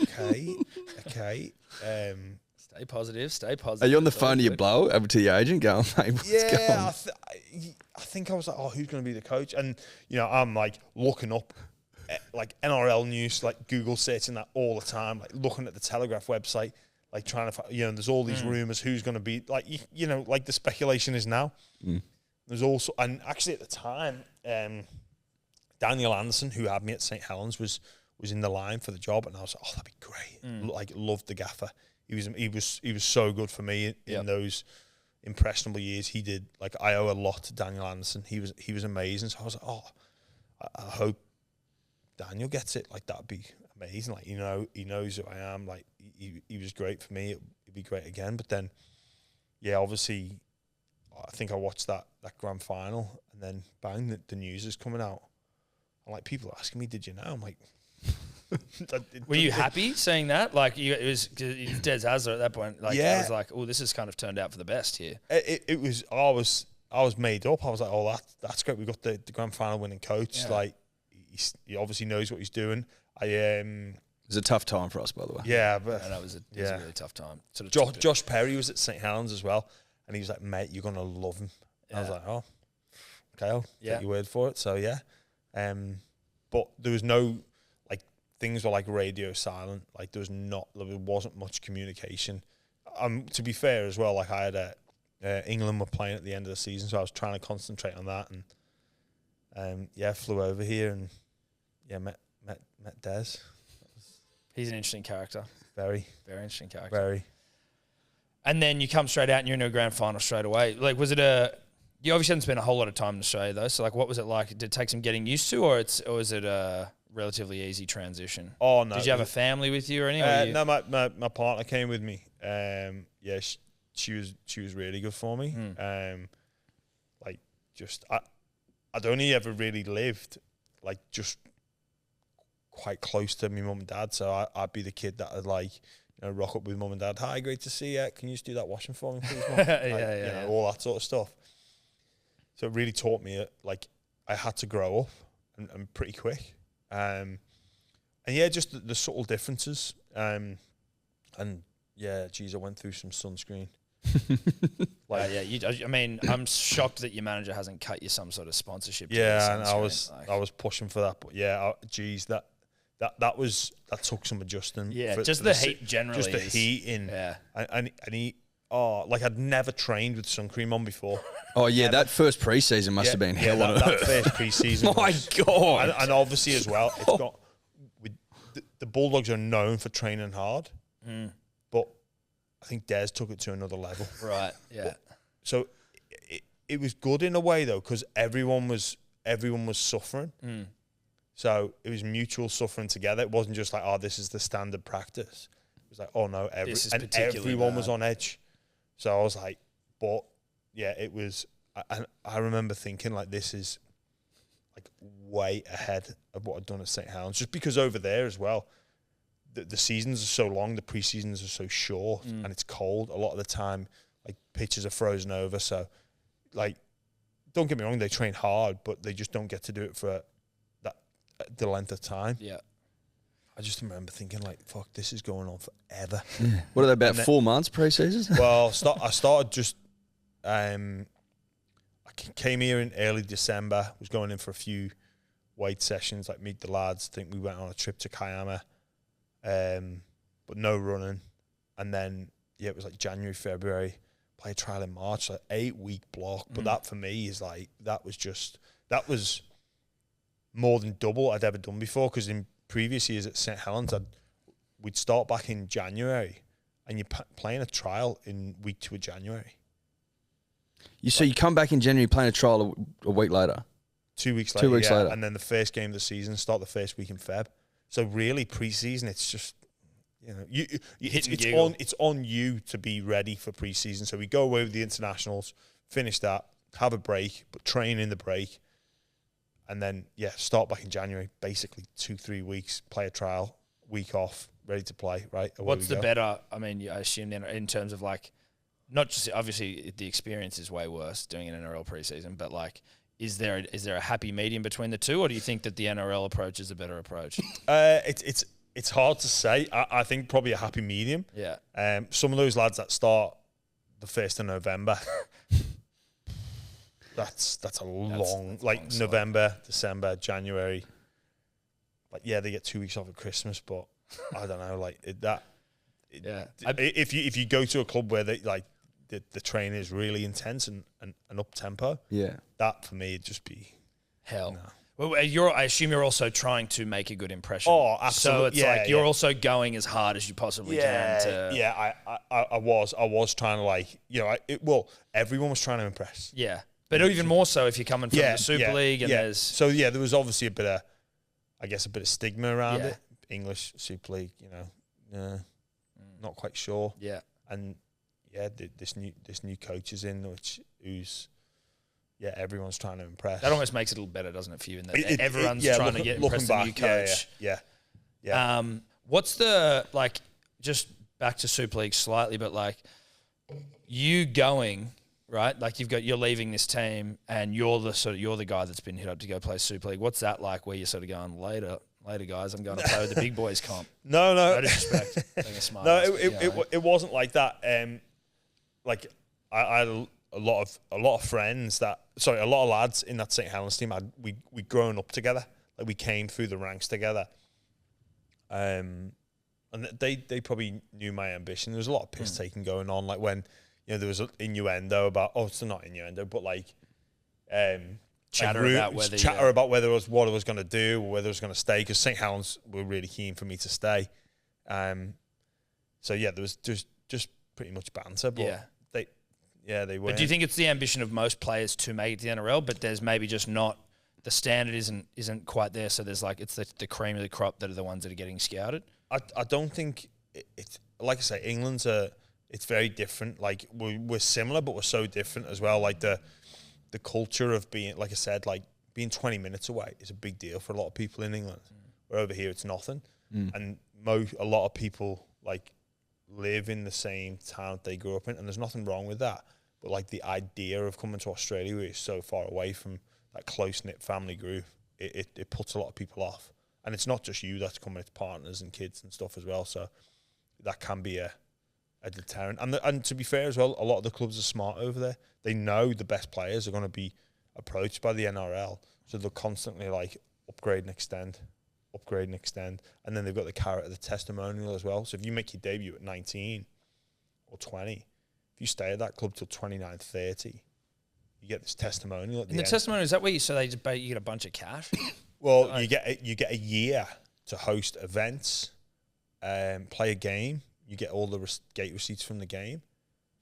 Speaker 3: okay.
Speaker 2: Stay positive.
Speaker 4: Are you on the phone to your blow over to your agent going, mate, what's going on?
Speaker 3: I think I was like, oh, who's going to be the coach? And, I'm like looking up like NRL news, like Google searching that all the time, like looking at the Telegraph website, like trying to find, there's all these rumours, who's going to be, like, like the speculation is now. There's also, and actually at the time, Daniel Anderson, who had me at St. Helens, was in the line for the job, and I was like, oh, that'd be great. Like, loved the gaffer. He was so good for me in those impressionable years. He did, like, I owe a lot to Daniel Anderson. He was amazing. So I was like, oh, I hope Daniel gets it. Like, that'd be amazing. Like, he knows who I am. Like, he was great for me. It'd be great again. But then, obviously, I think I watched that grand final, and then bang, the news is coming out. And like, people are asking me, did you know? I'm like,
Speaker 2: were you happy saying that? Like, it was Des Hasler at that point. Like, I was like, oh, this has kind of turned out for the best here.
Speaker 3: It was. I was made up. I was like, oh, that's great. We got the grand final winning coach. Yeah. Like, he obviously knows what he's doing. It
Speaker 4: was a tough time for us, by the way.
Speaker 3: Yeah, but
Speaker 2: it was a really tough time. Sort of
Speaker 3: Josh Perry was at St. Helens as well, and he was like, mate, you're gonna love him. I was like, oh, okay, I'll take your word for it. So but there was no, like, things were like radio silent. Like, there wasn't much communication. To be fair as well, like, I had England were playing at the end of the season, so I was trying to concentrate on that, and flew over here and met Des.
Speaker 2: He's an interesting character.
Speaker 3: Very
Speaker 2: interesting character.
Speaker 3: Very.
Speaker 2: And then you come straight out and you're in a grand final straight away. Like, was it you obviously hadn't spent a whole lot of time in Australia though. So, like, what was it like? Did it take some getting used to, or was it a relatively easy transition?
Speaker 3: Oh no.
Speaker 2: Did you have a family with you or anything?
Speaker 3: No, my partner came with me. She was really good for me. Like, just I'd only ever really lived like just quite close to my mum and dad, so I'd be the kid that would, like, rock up with mum and dad. Hi, great to see you. Can you just do that washing for me, please, mum? All that sort of stuff. So it really taught me, like, I had to grow up and pretty quick. Just the subtle differences. I went through some sunscreen.
Speaker 2: I mean, I'm shocked that your manager hasn't cut you some sort of sponsorship.
Speaker 3: Yeah, and I was pushing for that, but that took some adjusting.
Speaker 2: Yeah, just the heat generally.
Speaker 3: Just the heat in. Yeah, and he. Oh, like, I'd never trained with sun cream on before.
Speaker 4: Oh yeah, that first preseason must have been hell on earth.
Speaker 3: That first preseason.
Speaker 4: My God.
Speaker 3: And obviously as well, it's got the Bulldogs are known for training hard, but I think Des took it to another level.
Speaker 2: Right. Yeah.
Speaker 3: So it was good in a way though, because everyone was suffering. So it was mutual suffering together. It wasn't just like, oh, this is the standard practice. It was like, oh no, everyone was on edge. So I was like, but it was. I remember thinking, like, this is like way ahead of what I'd done at St. Helens, just because over there as well, the seasons are so long, the pre-seasons are so short, and it's cold a lot of the time. Like, pitches are frozen over, so, like, don't get me wrong, they train hard, but they just don't get to do it for the length of time.
Speaker 2: Yeah.
Speaker 3: I just remember thinking, like, fuck, this is going on forever.
Speaker 4: Yeah. What are they, about 4 months pre-season?
Speaker 3: Well, I started just, I came here in early December, was going in for a few weight sessions, like meet the lads. I think we went on a trip to Kiama, but no running. And then, it was like January, February, play a trial in March, like 8-week block. But that for me is like, that was more than double I'd ever done before, because in previous years at St. Helens, we'd start back in January, and you're playing a trial in week 2 of January.
Speaker 4: So you come back in January, playing a trial a week later?
Speaker 3: 2 weeks later.
Speaker 4: 2 weeks later.
Speaker 3: And then the first game of the season, start the first week in Feb. So really, pre-season, it's just, it's on you to be ready for pre-season. So we go away with the internationals, finish that, have a break, but train in the break. And then, start back in January, basically 2-3 weeks, play a trial, week off, ready to play, right?
Speaker 2: What's the better, I mean, I assume in terms of like, not just, obviously the experience is way worse doing an NRL preseason, but like, is there a happy medium between the two, or do you think that the NRL approach is a better approach?
Speaker 3: It's hard to say. I think probably a happy medium.
Speaker 2: Yeah.
Speaker 3: Some of those lads that start the 1st of November, that's a long, like November, December, January. Like, they get 2 weeks off at Christmas, but I don't know, like if you go to a club where they like the training is really intense and up tempo, that for me would just be
Speaker 2: hell.
Speaker 3: No.
Speaker 2: Well, I assume you're also trying to make a good impression.
Speaker 3: Oh, absolutely.
Speaker 2: So it's you're also going as hard as you possibly can.
Speaker 3: I was trying to, like, everyone was trying to impress.
Speaker 2: Yeah, but even more so if you're coming from the Super League and there's...
Speaker 3: So, there was obviously a bit of stigma around it. English Super League, not quite sure.
Speaker 2: Yeah.
Speaker 3: And, this new coach is in, who's... everyone's trying to impress.
Speaker 2: That almost makes it a little better, doesn't it, for you? In that everyone's trying to impress the new coach.
Speaker 3: Yeah.
Speaker 2: What's the, like, just back to Super League slightly, but like you going, right? Like you're leaving this team and you're the guy that's been hit up to go play Super League. What's that like? Where you're sort of going later guys, I'm going to play with the big boys comp.
Speaker 3: No
Speaker 2: disrespect. Being a smart
Speaker 3: no,
Speaker 2: ass,
Speaker 3: it wasn't like that. Like I had a lot of friends a lot of lads in that St Helens team. We'd grown up together. Like, we came through the ranks together. And they probably knew my ambition. There was a lot of piss taking going on. Like, when, there was innuendo about, it's not innuendo, but like,
Speaker 2: chatter about
Speaker 3: whether it was what I was going to do or whether I was going to stay, because St Helens were really keen for me to stay. There was just pretty much banter, but they were.
Speaker 2: But do you think it's the ambition of most players to make it to the NRL, but there's maybe just not, the standard isn't quite there, so there's like, it's the cream of the crop that are the ones that are getting scouted?
Speaker 3: I don't think it's, like I say, England's it's very different. Like, we're similar, but we're so different as well. Like, the culture of being, like I said, like being 20 minutes away is a big deal for a lot of people in England. Where over here it's nothing. And a lot of people like live in the same town they grew up in, and there's nothing wrong with that. But like, the idea of coming to Australia, where you're so far away from that close-knit family group, it puts a lot of people off. And it's not just you that's coming, it's partners and kids and stuff as well. So that can be a deterrent. And to be fair as well, a lot of the clubs are smart over there. They know the best players are going to be approached by the NRL. So they'll constantly like upgrade and extend. And then they've got the carrot of the testimonial as well. So if you make your debut at 19 or 20, if you stay at that club till 29, 30, you get this testimonial at the end.
Speaker 2: And the testimonial, is that where you get a bunch of cash?
Speaker 3: Well, you get a year to host events, play a game. You get all the gate receipts from the game,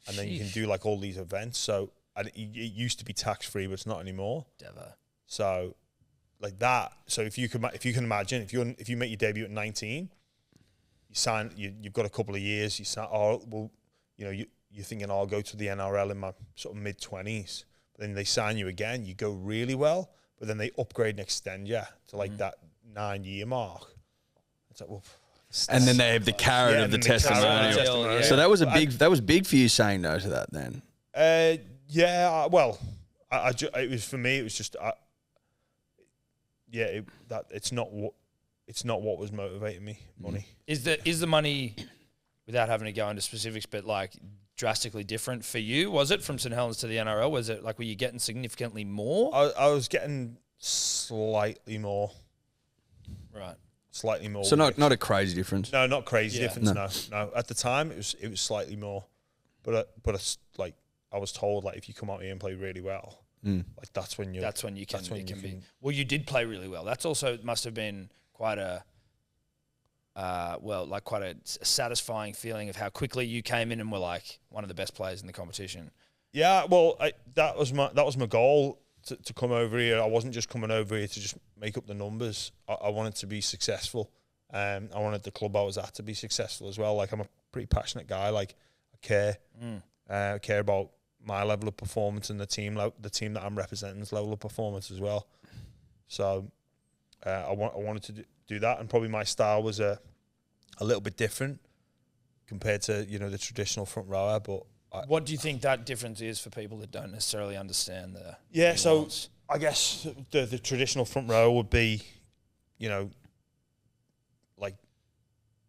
Speaker 3: and then you can do like all these events. So it used to be tax free, but it's not anymore.
Speaker 2: Devo. So
Speaker 3: like that. So if you can imagine, if you make your debut at 19, you sign. You've got a couple of years. You sign. You're thinking, I'll go to the NRL in my sort of mid-20s. But then they sign you again. You go really well, but then they upgrade and extend you to like that 9-year mark. It's like, well.
Speaker 4: And then they have the carrot of the testimonial. So that was big for you saying no to that then.
Speaker 3: Well, it was for me. It was just, it's not what was motivating me. Money
Speaker 2: is the money, without having to go into specifics, but like drastically different for you? Was it from St Helens to the NRL? Was it like, were you getting significantly more?
Speaker 3: I was getting slightly more.
Speaker 2: Right.
Speaker 3: Slightly more.
Speaker 4: So not a crazy difference.
Speaker 3: No, not crazy difference. No. At the time, it was slightly more, but it's like, I was told, like, if you come out here and play really well, like that's when you can be.
Speaker 2: Well, you did play really well. That's also must have been quite a quite a satisfying feeling of how quickly you came in and were like one of the best players in the competition.
Speaker 3: Yeah, well, that was my goal to come over here. I wasn't just coming over here to just make up the numbers. I wanted to be successful. I wanted the club I was at to be successful as well. Like, I'm a pretty passionate guy. Like, I care. I care about my level of performance and the team that I'm representing's level of performance as well. So I wanted to do that, and probably my style was a little bit different compared to the traditional front rower. But
Speaker 2: what do you think that difference is for people that don't necessarily understand the
Speaker 3: nuance? So I guess the traditional front rower would be, like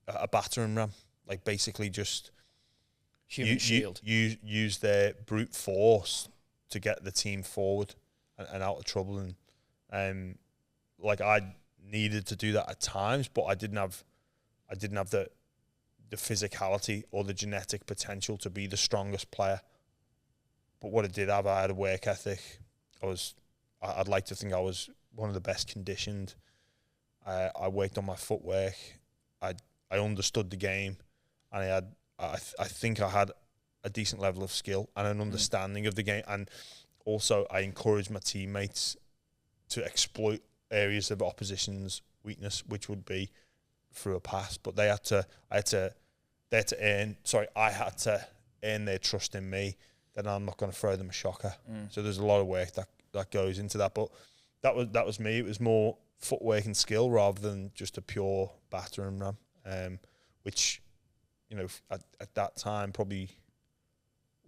Speaker 3: a battering ram, like basically just
Speaker 2: human shield.
Speaker 3: Use their brute force to get the team forward and out of trouble, and like I needed to do that at times, but I didn't have the physicality or the genetic potential to be the strongest player. But what I did have, I had a work ethic. I'd like to think I was one of the best conditioned. I worked on my footwork. I understood the game, and I think I had a decent level of skill and an understanding of the game. And also, I encouraged my teammates to exploit areas of opposition's weakness, which would be through a pass. But I had to earn their trust in me that I'm not going to throw them a shocker. So there's a lot of work that goes into that. But that was me. It was more footwork and skill rather than just a pure battering ram, which at that time probably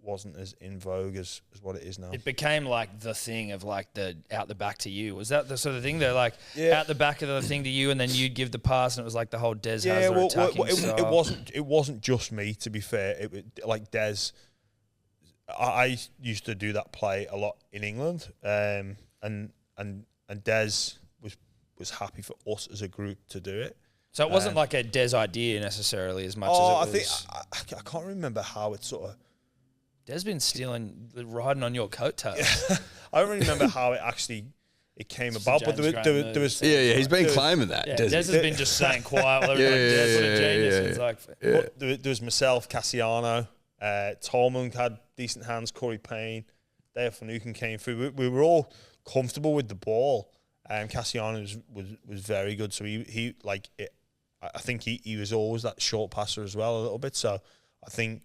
Speaker 3: wasn't as in vogue as what it is now.
Speaker 2: It became like the thing of like the out the back to you. Was that the sort of thing? They're like out the back of the thing to you, and then you'd give the pass, and it was like the whole Des Hazard attacking style.
Speaker 3: It wasn't just me, to be fair. It was like Des. I used to do that play a lot in England, and Des was happy for us as a group to do it.
Speaker 2: So it wasn't like a Des idea necessarily as much as it was.
Speaker 3: I can't remember how it sort of.
Speaker 2: Des been riding on your coattails.
Speaker 3: I don't really remember how it came about, but there was.
Speaker 4: Yeah, he's been claiming that.
Speaker 2: Yeah, Des has been just saying quietly, Des is a genius. It's like,
Speaker 3: there was myself, Cassiano, Tolman had decent hands, Corey Payne, Dave Finucane came through. We were all comfortable with the ball, and Cassiano was very good. So he like it. I think he was always that short passer as well a little bit. So I think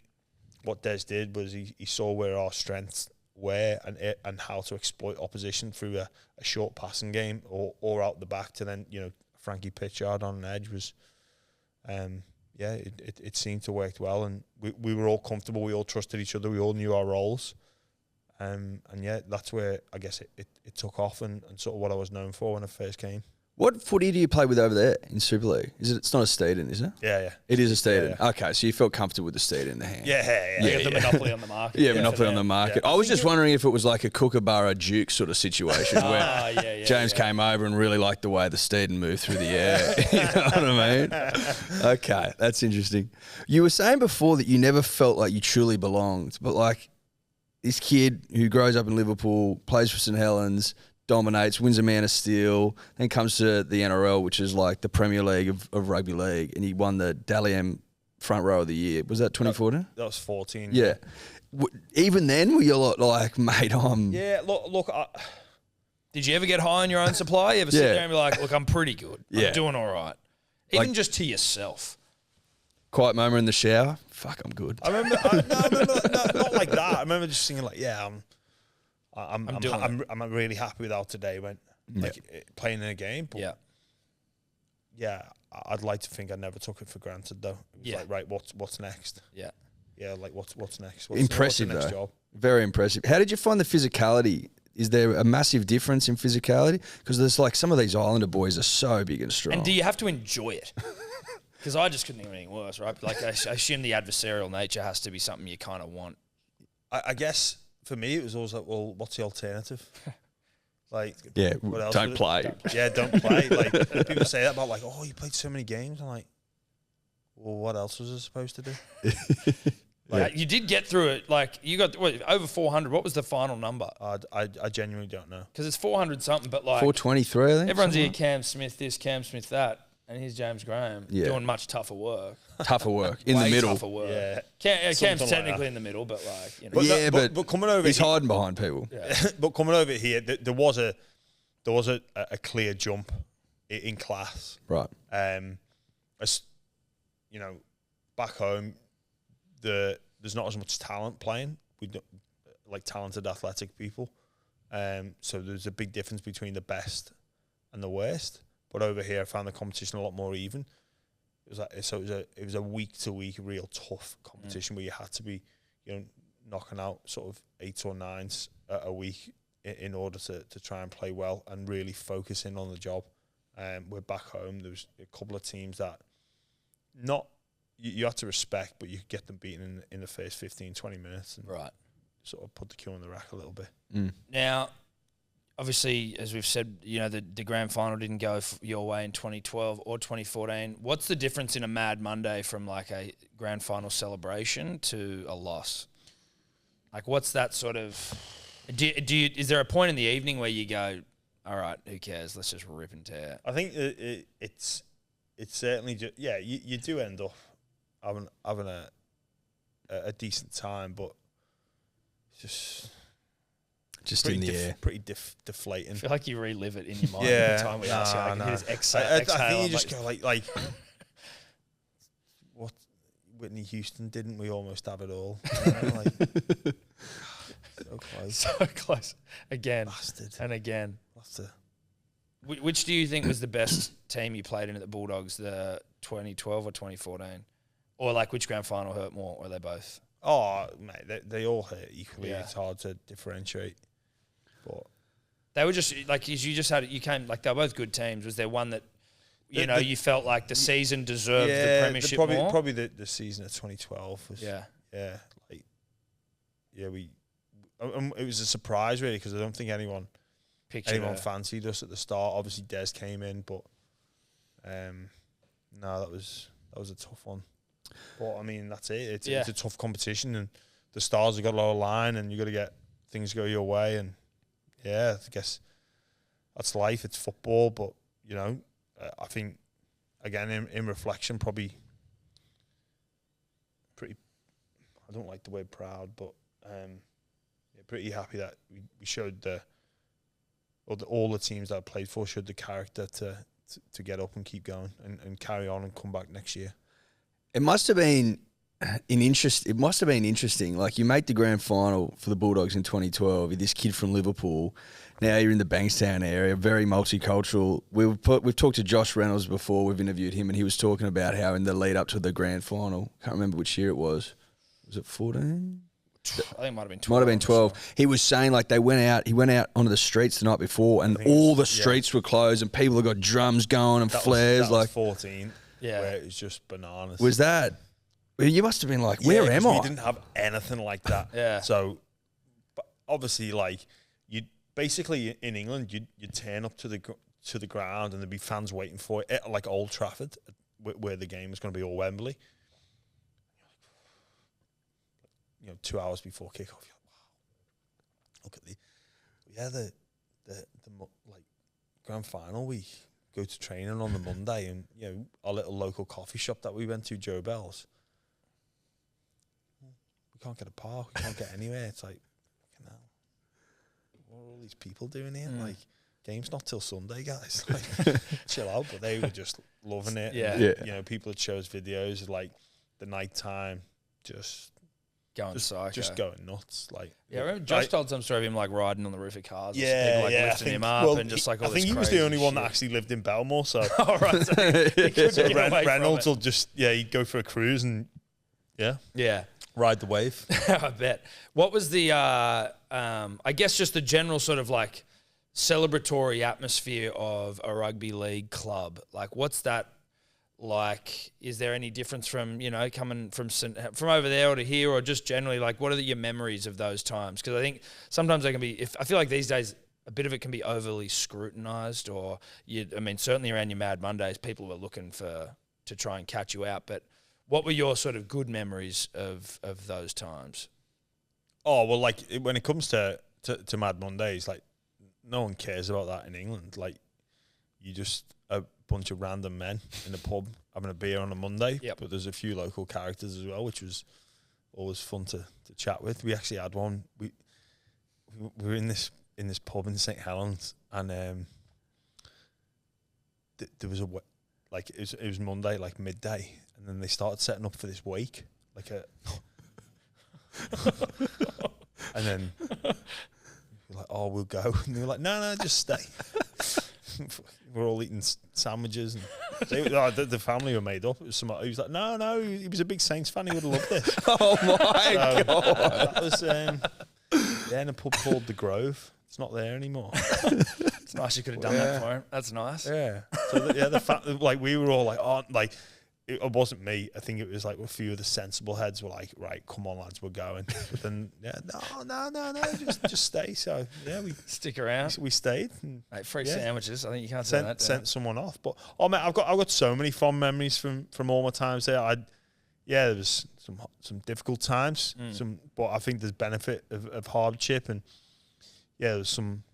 Speaker 3: what Des did was he saw where our strengths were and how to exploit opposition through a short passing game or out the back to then Frankie Pitchard on an edge was it seemed to work well, and we were all comfortable, we all trusted each other, we all knew our roles, and that's where I guess it took off and sort of what I was known for when I first came.
Speaker 4: What footy do you play with over there in Super League? It's not a Steeden, is it?
Speaker 3: Yeah.
Speaker 4: It is a Steeden.
Speaker 3: Yeah.
Speaker 4: Okay, so you felt comfortable with the Steeden in the hand.
Speaker 3: Yeah.
Speaker 2: You got the monopoly on the market.
Speaker 4: Yeah, monopoly on the market.
Speaker 3: Yeah.
Speaker 4: I was just wondering if it was like a Kookaburra Duke sort of situation where James came over and really liked the way the Steeden moved through the air. You know what I mean? Okay, that's interesting. You were saying before that you never felt like you truly belonged, but like this kid who grows up in Liverpool, plays for St Helens, dominates, wins a Man of Steel, then comes to the NRL, which is like the Premier League of Rugby League, and he won the Dally M Front Row of the Year. Was that 2014?
Speaker 3: That was 14.
Speaker 4: Yeah. Even then, were you like, mate,
Speaker 3: Yeah, look.
Speaker 2: Did you ever get high on your own supply? You ever sit there and be like, look, I'm pretty good. I'm doing all right. Even just to yourself.
Speaker 4: Quiet moment in the shower. Fuck, I'm good.
Speaker 3: I remember, not like that. I remember just thinking like, I'm really happy with how today went. Like playing in a game. But I'd like to think I never took it for granted though. It was like, right, what's next? Yeah, like what's next?
Speaker 4: Impressive
Speaker 3: what's the next
Speaker 4: though.
Speaker 3: job?
Speaker 4: Very impressive. How did you find the physicality? Is there a massive difference in physicality? Because there's like some of these Islander boys are so big and strong.
Speaker 2: And do you have to enjoy it? Because I just couldn't think of anything worse, right? Like I assume the adversarial nature has to be something you kind of want.
Speaker 3: I guess for me it was always like, well, what's the alternative? Like, what else
Speaker 4: don't play.
Speaker 3: Don't play. Like people say that about like, oh, you played so many games. I'm like, well, what else was I supposed to do?
Speaker 2: Like, you did get through it. Like you got over 400. What was the final number?
Speaker 3: I genuinely don't know.
Speaker 2: Because it's 400 something, but like
Speaker 4: 423. I think
Speaker 2: everyone's here. Cam Smith this, Cam Smith that, and here's James Graham doing much tougher work.
Speaker 4: Tougher work in the
Speaker 2: Way
Speaker 4: middle.
Speaker 2: Tougher work.
Speaker 3: Yeah,
Speaker 2: Cam's technically
Speaker 3: like
Speaker 2: in the middle, but like
Speaker 3: but coming over,
Speaker 4: he's hiding behind people.
Speaker 2: Yeah.
Speaker 3: But coming over here, there was a clear jump in class.
Speaker 4: Right.
Speaker 3: As you know, back home, there's not as much talent playing. We don't like talented athletic people. So there's a big difference between the best and the worst. But over here, I found the competition a lot more even. It was a week to week, real tough competition where you had to be, knocking out sort of 8s or 9s a week in order to try and play well and really focus in on the job. We're back home. There was a couple of teams that you had to respect, but you could get them beaten in the first 15, 20 minutes and sort of put the cue on the rack a little bit.
Speaker 2: Now, obviously, as we've said, the grand final didn't go your way in 2012 or 2014. What's the difference in a Mad Monday from like a grand final celebration to a loss? Like, what's that sort of? Is there a point in the evening where you go, all right, who cares? Let's just rip and tear.
Speaker 3: I think it's certainly just, you do end up having a decent time, but it's
Speaker 4: just in the air,
Speaker 3: pretty deflating.
Speaker 2: I feel like you relive it in your mind
Speaker 3: every
Speaker 2: every time we ask you. Like,
Speaker 3: I think you just go like what Whitney Houston didn't we almost have it all? So close.
Speaker 2: So close. Again.
Speaker 3: Bastard.
Speaker 2: And again.
Speaker 3: Bastard.
Speaker 2: Which do you think was the best team you played in at the Bulldogs, the 2012 or 2014? Or like which grand final hurt more, or are they both?
Speaker 3: Oh, mate, they all hurt equally. Yeah. It's hard to differentiate. But
Speaker 2: they were just like you came like they were both good teams. Was there one that you felt like the season deserved the premiership more?
Speaker 3: Probably the season of 2012 was it was a surprise really because I don't think anyone fancied us at the start. Obviously Des came in, but no, that was a tough one. But I mean that's it. It's a tough competition and the stars have got a lot of line and you got to get things go your way and I guess that's life. It's football, but I think again in reflection probably pretty. I don't like the word proud, but pretty happy that we showed all the teams that I played for showed the character to get up and keep going and carry on and come back next year.
Speaker 4: It must have been interesting. Like you made the grand final for the Bulldogs in 2012. You're this kid from Liverpool. Now you're in the Bankstown area, very multicultural. We've talked to Josh Reynolds before. We've interviewed him, and he was talking about how in the lead up to the grand final, can't remember which year it was. Was it 14?
Speaker 2: I think it might have been 12.
Speaker 4: Might have been 12. He was saying like he went out onto the streets the night before and all the streets were closed and people have got drums going and flares.
Speaker 3: That was 14.
Speaker 2: Yeah.
Speaker 3: Where it was just bananas.
Speaker 4: Was that? You must have been like, where am I?
Speaker 3: We didn't have anything like that.
Speaker 2: Yeah.
Speaker 3: So, but obviously, like you basically in England, you'd turn up to the ground and there'd be fans waiting for it, like Old Trafford, where the game was going to be, or Wembley. 2 hours before kickoff, you're like, wow, look at the like grand final week. Go to training on the Monday, and our little local coffee shop that we went to, Joe Bell's. We can't get a park. We can't get anywhere. It's like, what are all these people doing here? Like, game's not till Sunday, guys. Like, chill out. But they were just loving it.
Speaker 2: Yeah.
Speaker 3: And, people would show us videos of like the night time, just going nuts. Like,
Speaker 2: I remember Josh told some story of him like riding on the roof of cars.
Speaker 3: Yeah,
Speaker 2: lifting him up and just like all
Speaker 3: I
Speaker 2: this
Speaker 3: think he was the only one that actually lived in Belmore. So,
Speaker 2: all right. So
Speaker 3: Reynolds will just he'd go for a cruise and ride the wave.
Speaker 2: I bet. What was the I guess just the general sort of like celebratory atmosphere of a rugby league club? Like, what's that like? Is there any difference from coming from over there or to here, or just generally like what are your memories of those times? Because I think sometimes they can be. I feel like these days a bit of it can be overly scrutinised, or certainly around your Mad Mondays, people were looking to try and catch you out. But what were your sort of good memories of those times?
Speaker 3: Oh well, like when it comes to Mad Mondays, like no one cares about that in England. Like you just a bunch of random men in a pub having a beer on a Monday.
Speaker 2: Yep.
Speaker 3: But there's a few local characters as well, which was always fun to chat with. We actually had one. We were in this pub in St Helens, and there was it was Monday, like midday, and then they started setting up for this wake, like a. And then we're like, oh, we'll go. And they were like, no, just stay. we're all eating sandwiches. And the family were made up. It was he was like, no, he was a big Saints fan. He would have loved this.
Speaker 4: Oh my God.
Speaker 3: That was in a pub called The Grove. It's not there anymore.
Speaker 2: It's nice you could have done that for him. That's nice.
Speaker 3: Yeah. So like we were all like, oh, like it wasn't me. I think it was like a few of the sensible heads were like, right, come on, lads, we're going. But then, no, just stay. So yeah, we
Speaker 2: Stick around.
Speaker 3: we stayed. And
Speaker 2: Mate, free sandwiches. I think you can't say that.
Speaker 3: sent someone off. But man, I've got so many fond memories from all my times there. There was some difficult times. But I think there's benefit of hardship, and there's some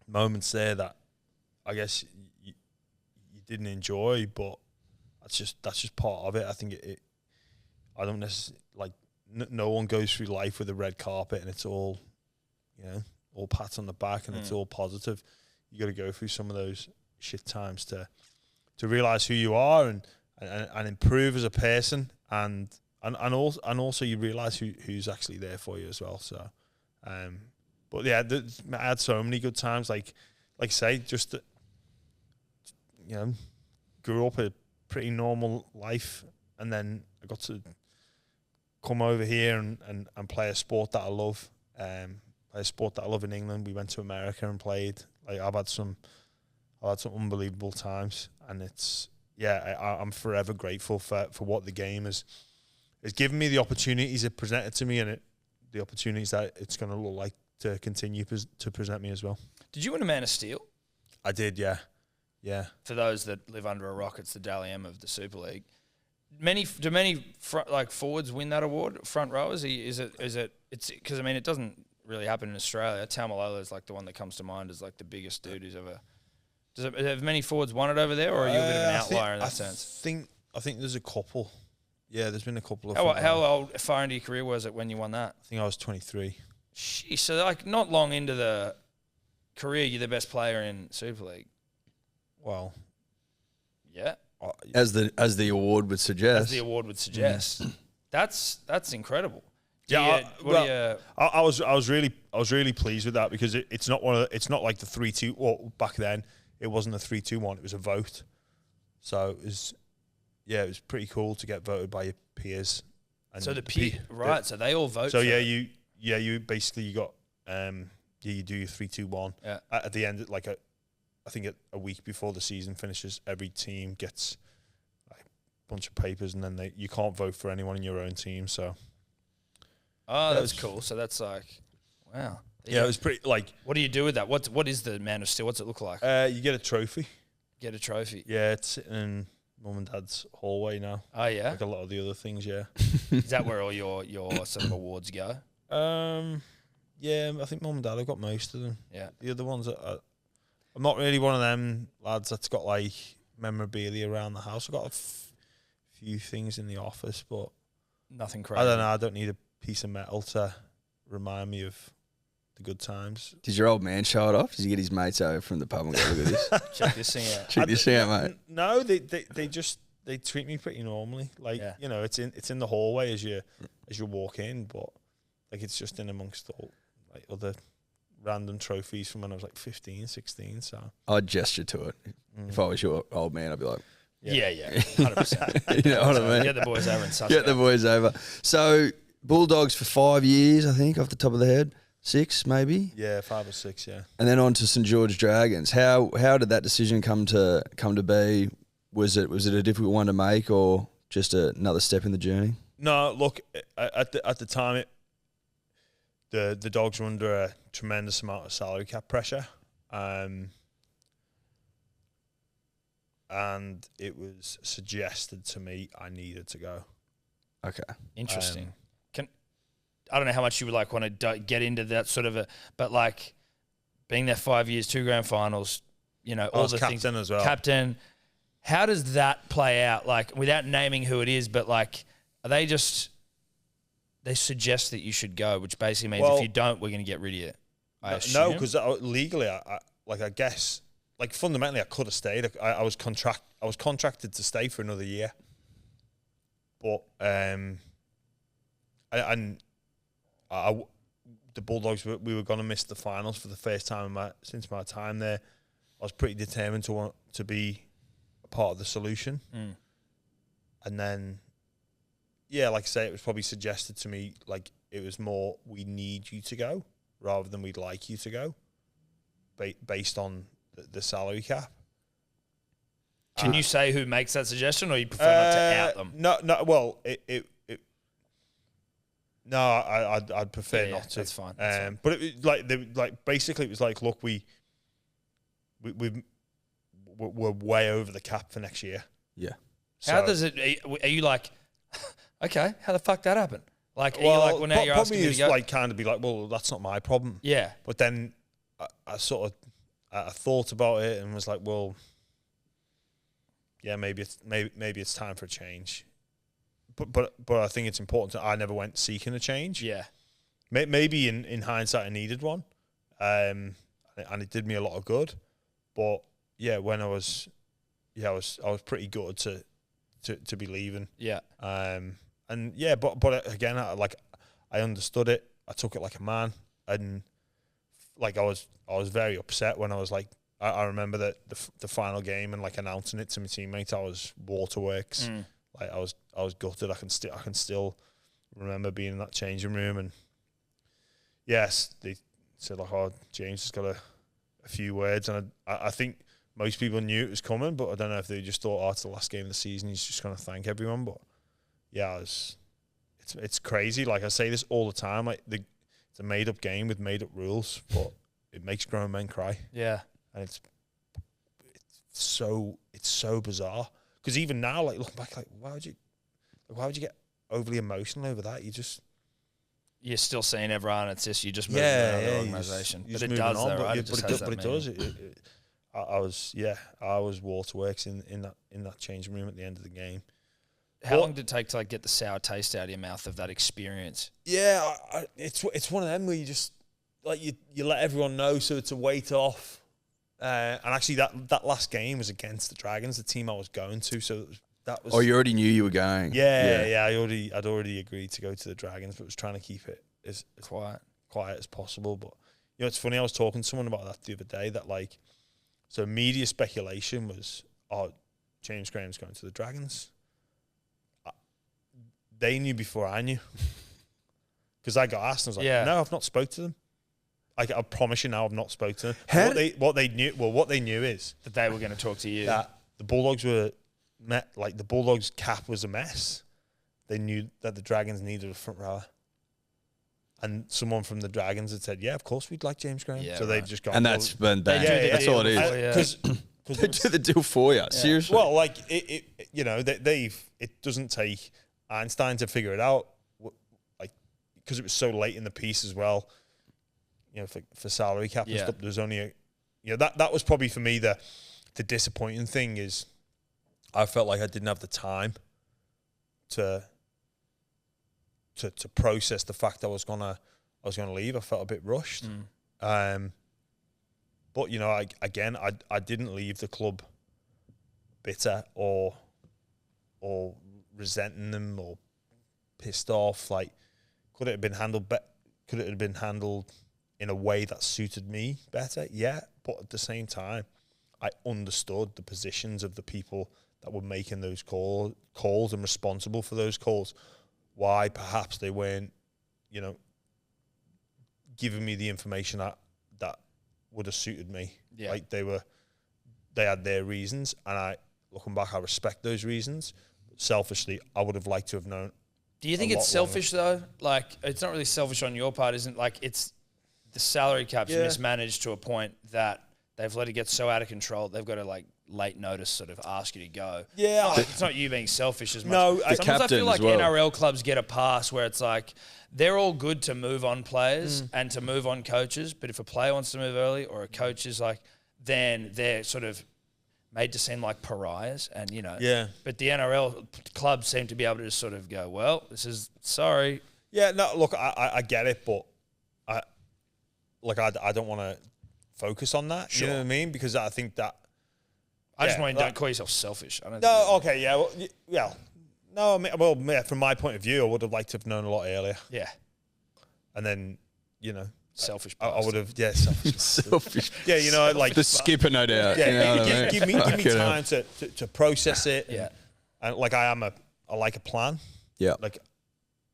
Speaker 3: moments there that I guess you didn't enjoy, but that's just part of it. I think I don't necessarily like. No one goes through life with a red carpet and it's all, all pats on the back and it's all positive. You got to go through some of those shit times to realize who you are and improve as a person, and also you realize who's actually there for you as well. So, but yeah, I had so many good times. Like I say, just grew up a pretty normal life, and then I got to come over here and play a sport that I love. Play a sport that I love in England. We went to America and played. Like I've had some unbelievable times, and I'm forever grateful for what the game has given me, the opportunities it presented to me, and the opportunities that it's going to look like to continue to present me as well.
Speaker 2: Did you win a Man of Steel?
Speaker 3: I did, yeah. Yeah.
Speaker 2: For those that live under a rock, it's the Dally M of the Super League. Do many forwards win that award? Front rowers? Is it? It's because it doesn't really happen in Australia. Tamalolo is like the one that comes to mind as like the biggest dude who's ever. Have many forwards won it over there, or are you a bit of an outlier in that sense?
Speaker 3: I think there's a couple. Yeah, there's been a couple of.
Speaker 2: How far into your career was it when you won that?
Speaker 3: I think I was 23.
Speaker 2: Sheesh, so like not long into the career, you're the best player in Super League.
Speaker 3: Well,
Speaker 2: yeah.
Speaker 4: As the award would suggest.
Speaker 2: That's incredible.
Speaker 3: I was really pleased with that, because it's not like the 3-2. Well, back then it wasn't a 3-2-1. It was a vote. So it was pretty cool to get voted by your peers. And
Speaker 2: so so they all vote.
Speaker 3: So you basically you got you do your 3-2-1 at the end, I think a week before the season finishes, every team gets like a bunch of papers, and then you can't vote for anyone in your own team. So,
Speaker 2: that was cool. So that's like, wow.
Speaker 3: Yeah, it was pretty. Like,
Speaker 2: what do you do with that? What is the Man of Steel? What's it look like?
Speaker 3: You get a trophy.
Speaker 2: Get a trophy.
Speaker 3: Yeah, it's sitting in mum and dad's hallway now.
Speaker 2: Oh yeah,
Speaker 3: like a lot of the other things. Yeah.
Speaker 2: Is that where all your sort of awards go?
Speaker 3: Yeah, I think mum and dad have got most of them.
Speaker 2: Yeah,
Speaker 3: the other ones I'm not really one of them lads that's got like memorabilia around the house. I've got a few things in the office, but
Speaker 2: nothing crazy.
Speaker 3: I don't know. I don't need a piece of metal to remind me of the good times.
Speaker 4: Did your old man show it off? Did you get his mates over from the pub and go, look at this?
Speaker 2: Check this thing out.
Speaker 4: Check this out, mate.
Speaker 3: No, they treat me pretty normally. Like it's in the hallway as you walk in, but like it's just in amongst all like other random trophies from when I was like 15, 16. So
Speaker 4: I'd gesture to it. If I was your old man, I'd be like,
Speaker 2: yeah, 100%.
Speaker 4: You know what I mean?
Speaker 2: Get the boys over and such.
Speaker 4: Get the boys over. So Bulldogs for 5 years, I think, off the top of the head. 6, maybe.
Speaker 3: Yeah, 5 or 6. Yeah.
Speaker 4: And then on to St George Dragons. How did that decision come to be? Was it a difficult one to make, or just another step in the journey?
Speaker 3: No, look, at the time the Dogs were under a tremendous amount of salary cap pressure, and it was suggested to me I needed to go.
Speaker 4: Okay,
Speaker 2: interesting. I don't know how much you would like want to get into that sort of but like being there 5 years, 2 grand finals, all the things.
Speaker 3: Captain as well.
Speaker 2: Captain. How does that play out? Like, without naming who it is, but like, are they just? They suggest that you should go, which basically means if you don't, we're going to get rid of you.
Speaker 3: No, because legally, I guess, like fundamentally, I could have stayed. I was contracted to stay for another year, but the Bulldogs, we were going to miss the finals for the first time since my time there. I was pretty determined to to be a part of the solution. And then, yeah, like I say, it was probably suggested to me, like, it was more, we need you to go rather than we'd like you to go based on the salary cap.
Speaker 2: Can you say who makes that suggestion, or you prefer not to out them?
Speaker 3: No. Well, no, I'd prefer not to.
Speaker 2: That's fine. That's fine.
Speaker 3: But it, basically, it was like, look, we're way over the cap for next year.
Speaker 4: Yeah.
Speaker 2: How does it? Are you like, okay, how the fuck that happen? Like, are you like, well, now you're asking me to go?
Speaker 3: Like, kind of be like, well, that's not my problem.
Speaker 2: Yeah.
Speaker 3: But then I sort of I thought about it and was like, well, yeah, maybe it's time for a change. But I think it's important. I never went seeking a change.
Speaker 2: Yeah.
Speaker 3: Maybe in hindsight I needed one, and it did me a lot of good. But yeah, when I was pretty good to be leaving.
Speaker 2: Yeah.
Speaker 3: And yeah, but again, I understood it. I took it like a man, and like I was very upset when I was like, I remember that the final game and like announcing it to my teammates, I was waterworks. Like I was gutted. I can still remember being in that changing room, and yes, they said like, oh, James has got a few words, and I think most people knew it was coming, but I don't know if they just thought, oh, it's the last game of the season, he's just going to thank everyone. But yeah, it's crazy. Like I say this all the time. Like it's a made up game with made up rules, but it makes grown men cry.
Speaker 2: Yeah,
Speaker 3: and it's so bizarre. Because even now, like looking back, like why would you get overly emotional over that?
Speaker 2: You're still seeing everyone. It's just you just move around the organisation, but it does though, right?
Speaker 3: But it does. I was waterworks in that changing room at the end of the game.
Speaker 2: How long did it take to like get the sour taste out of your mouth of that experience?
Speaker 3: Yeah, it's one of them where you just like you let everyone know, so it's a weight off. And actually, that last game was against the Dragons, the team I was going to. So that was.
Speaker 4: Oh, you already knew you were going.
Speaker 3: Yeah. I'd already agreed to go to the Dragons, but was trying to keep it as quiet as possible. But you know, it's funny. I was talking to someone about that the other day. That like, so media speculation was, oh, James Graham's going to the Dragons. They knew before I knew, because I got asked, and I was like, no, I've not spoke to them. I promise you now, I've not spoke to them. What they knew is
Speaker 2: that they were going to talk to you.
Speaker 3: That the Bulldogs were the Bulldogs cap was a mess. They knew that the Dragons needed a front rower, and someone from the Dragons had said, "Yeah, of course we'd like James Graham."
Speaker 2: Yeah,
Speaker 3: so they've just got,
Speaker 4: and that's been bad. That's all it is.
Speaker 3: Because
Speaker 4: they do the deal for you. Seriously.
Speaker 3: Well, like it you know, it doesn't take Einstein to figure it out, like because it was so late in the piece as well. You know, for salary cap and stuff, there's only that was probably for me the disappointing thing is I felt like I didn't have the time to process the fact I was gonna leave. I felt a bit rushed. But you know, I didn't leave the club bitter or resenting them or pissed off. Like, could it have been handled? Could it have been handled in a way that suited me better? Yeah, but at the same time, I understood the positions of the people that were making those calls and responsible for those calls. Why perhaps they weren't, you know, giving me the information that would have suited me. Yeah. Like they had their reasons, and looking back, I respect those reasons. Selfishly, I would have liked to have known.
Speaker 2: Do you think it's selfish though? Like, it's not really selfish on your part, isn't it? Like, it's the salary cap's mismanaged to a point that they've let it get so out of control. They've got to like late notice sort of ask you to go.
Speaker 3: Yeah,
Speaker 2: it's not you being selfish as much.
Speaker 3: No,
Speaker 2: sometimes I feel like NRL clubs get a pass where it's like they're all good to move on players and to move on coaches, but if a player wants to move early or a coach is like, then they're sort of made to seem like pariahs, and you know. Yeah. But the NRL clubs seem to be able to just sort of go, well, this is sorry.
Speaker 3: Yeah. No, look, I get it, but I don't want to focus on that. Sure. You know what I mean? Because I think that.
Speaker 2: I just want you don't call yourself selfish. I don't
Speaker 3: no. Okay. Yeah. Well, yeah. No. I mean, well, from my point of view, I would have liked to have known a lot earlier.
Speaker 2: Yeah.
Speaker 3: And then, you know,
Speaker 2: Selfish
Speaker 3: I
Speaker 2: bastard.
Speaker 3: would have, selfish.
Speaker 4: Selfish.
Speaker 3: Yeah, you know, like
Speaker 4: The skipper, no doubt.
Speaker 3: yeah,
Speaker 4: you know what I mean?
Speaker 3: give me time to process it.
Speaker 2: Yeah.
Speaker 3: And like I like a plan.
Speaker 4: Yeah.
Speaker 3: Like,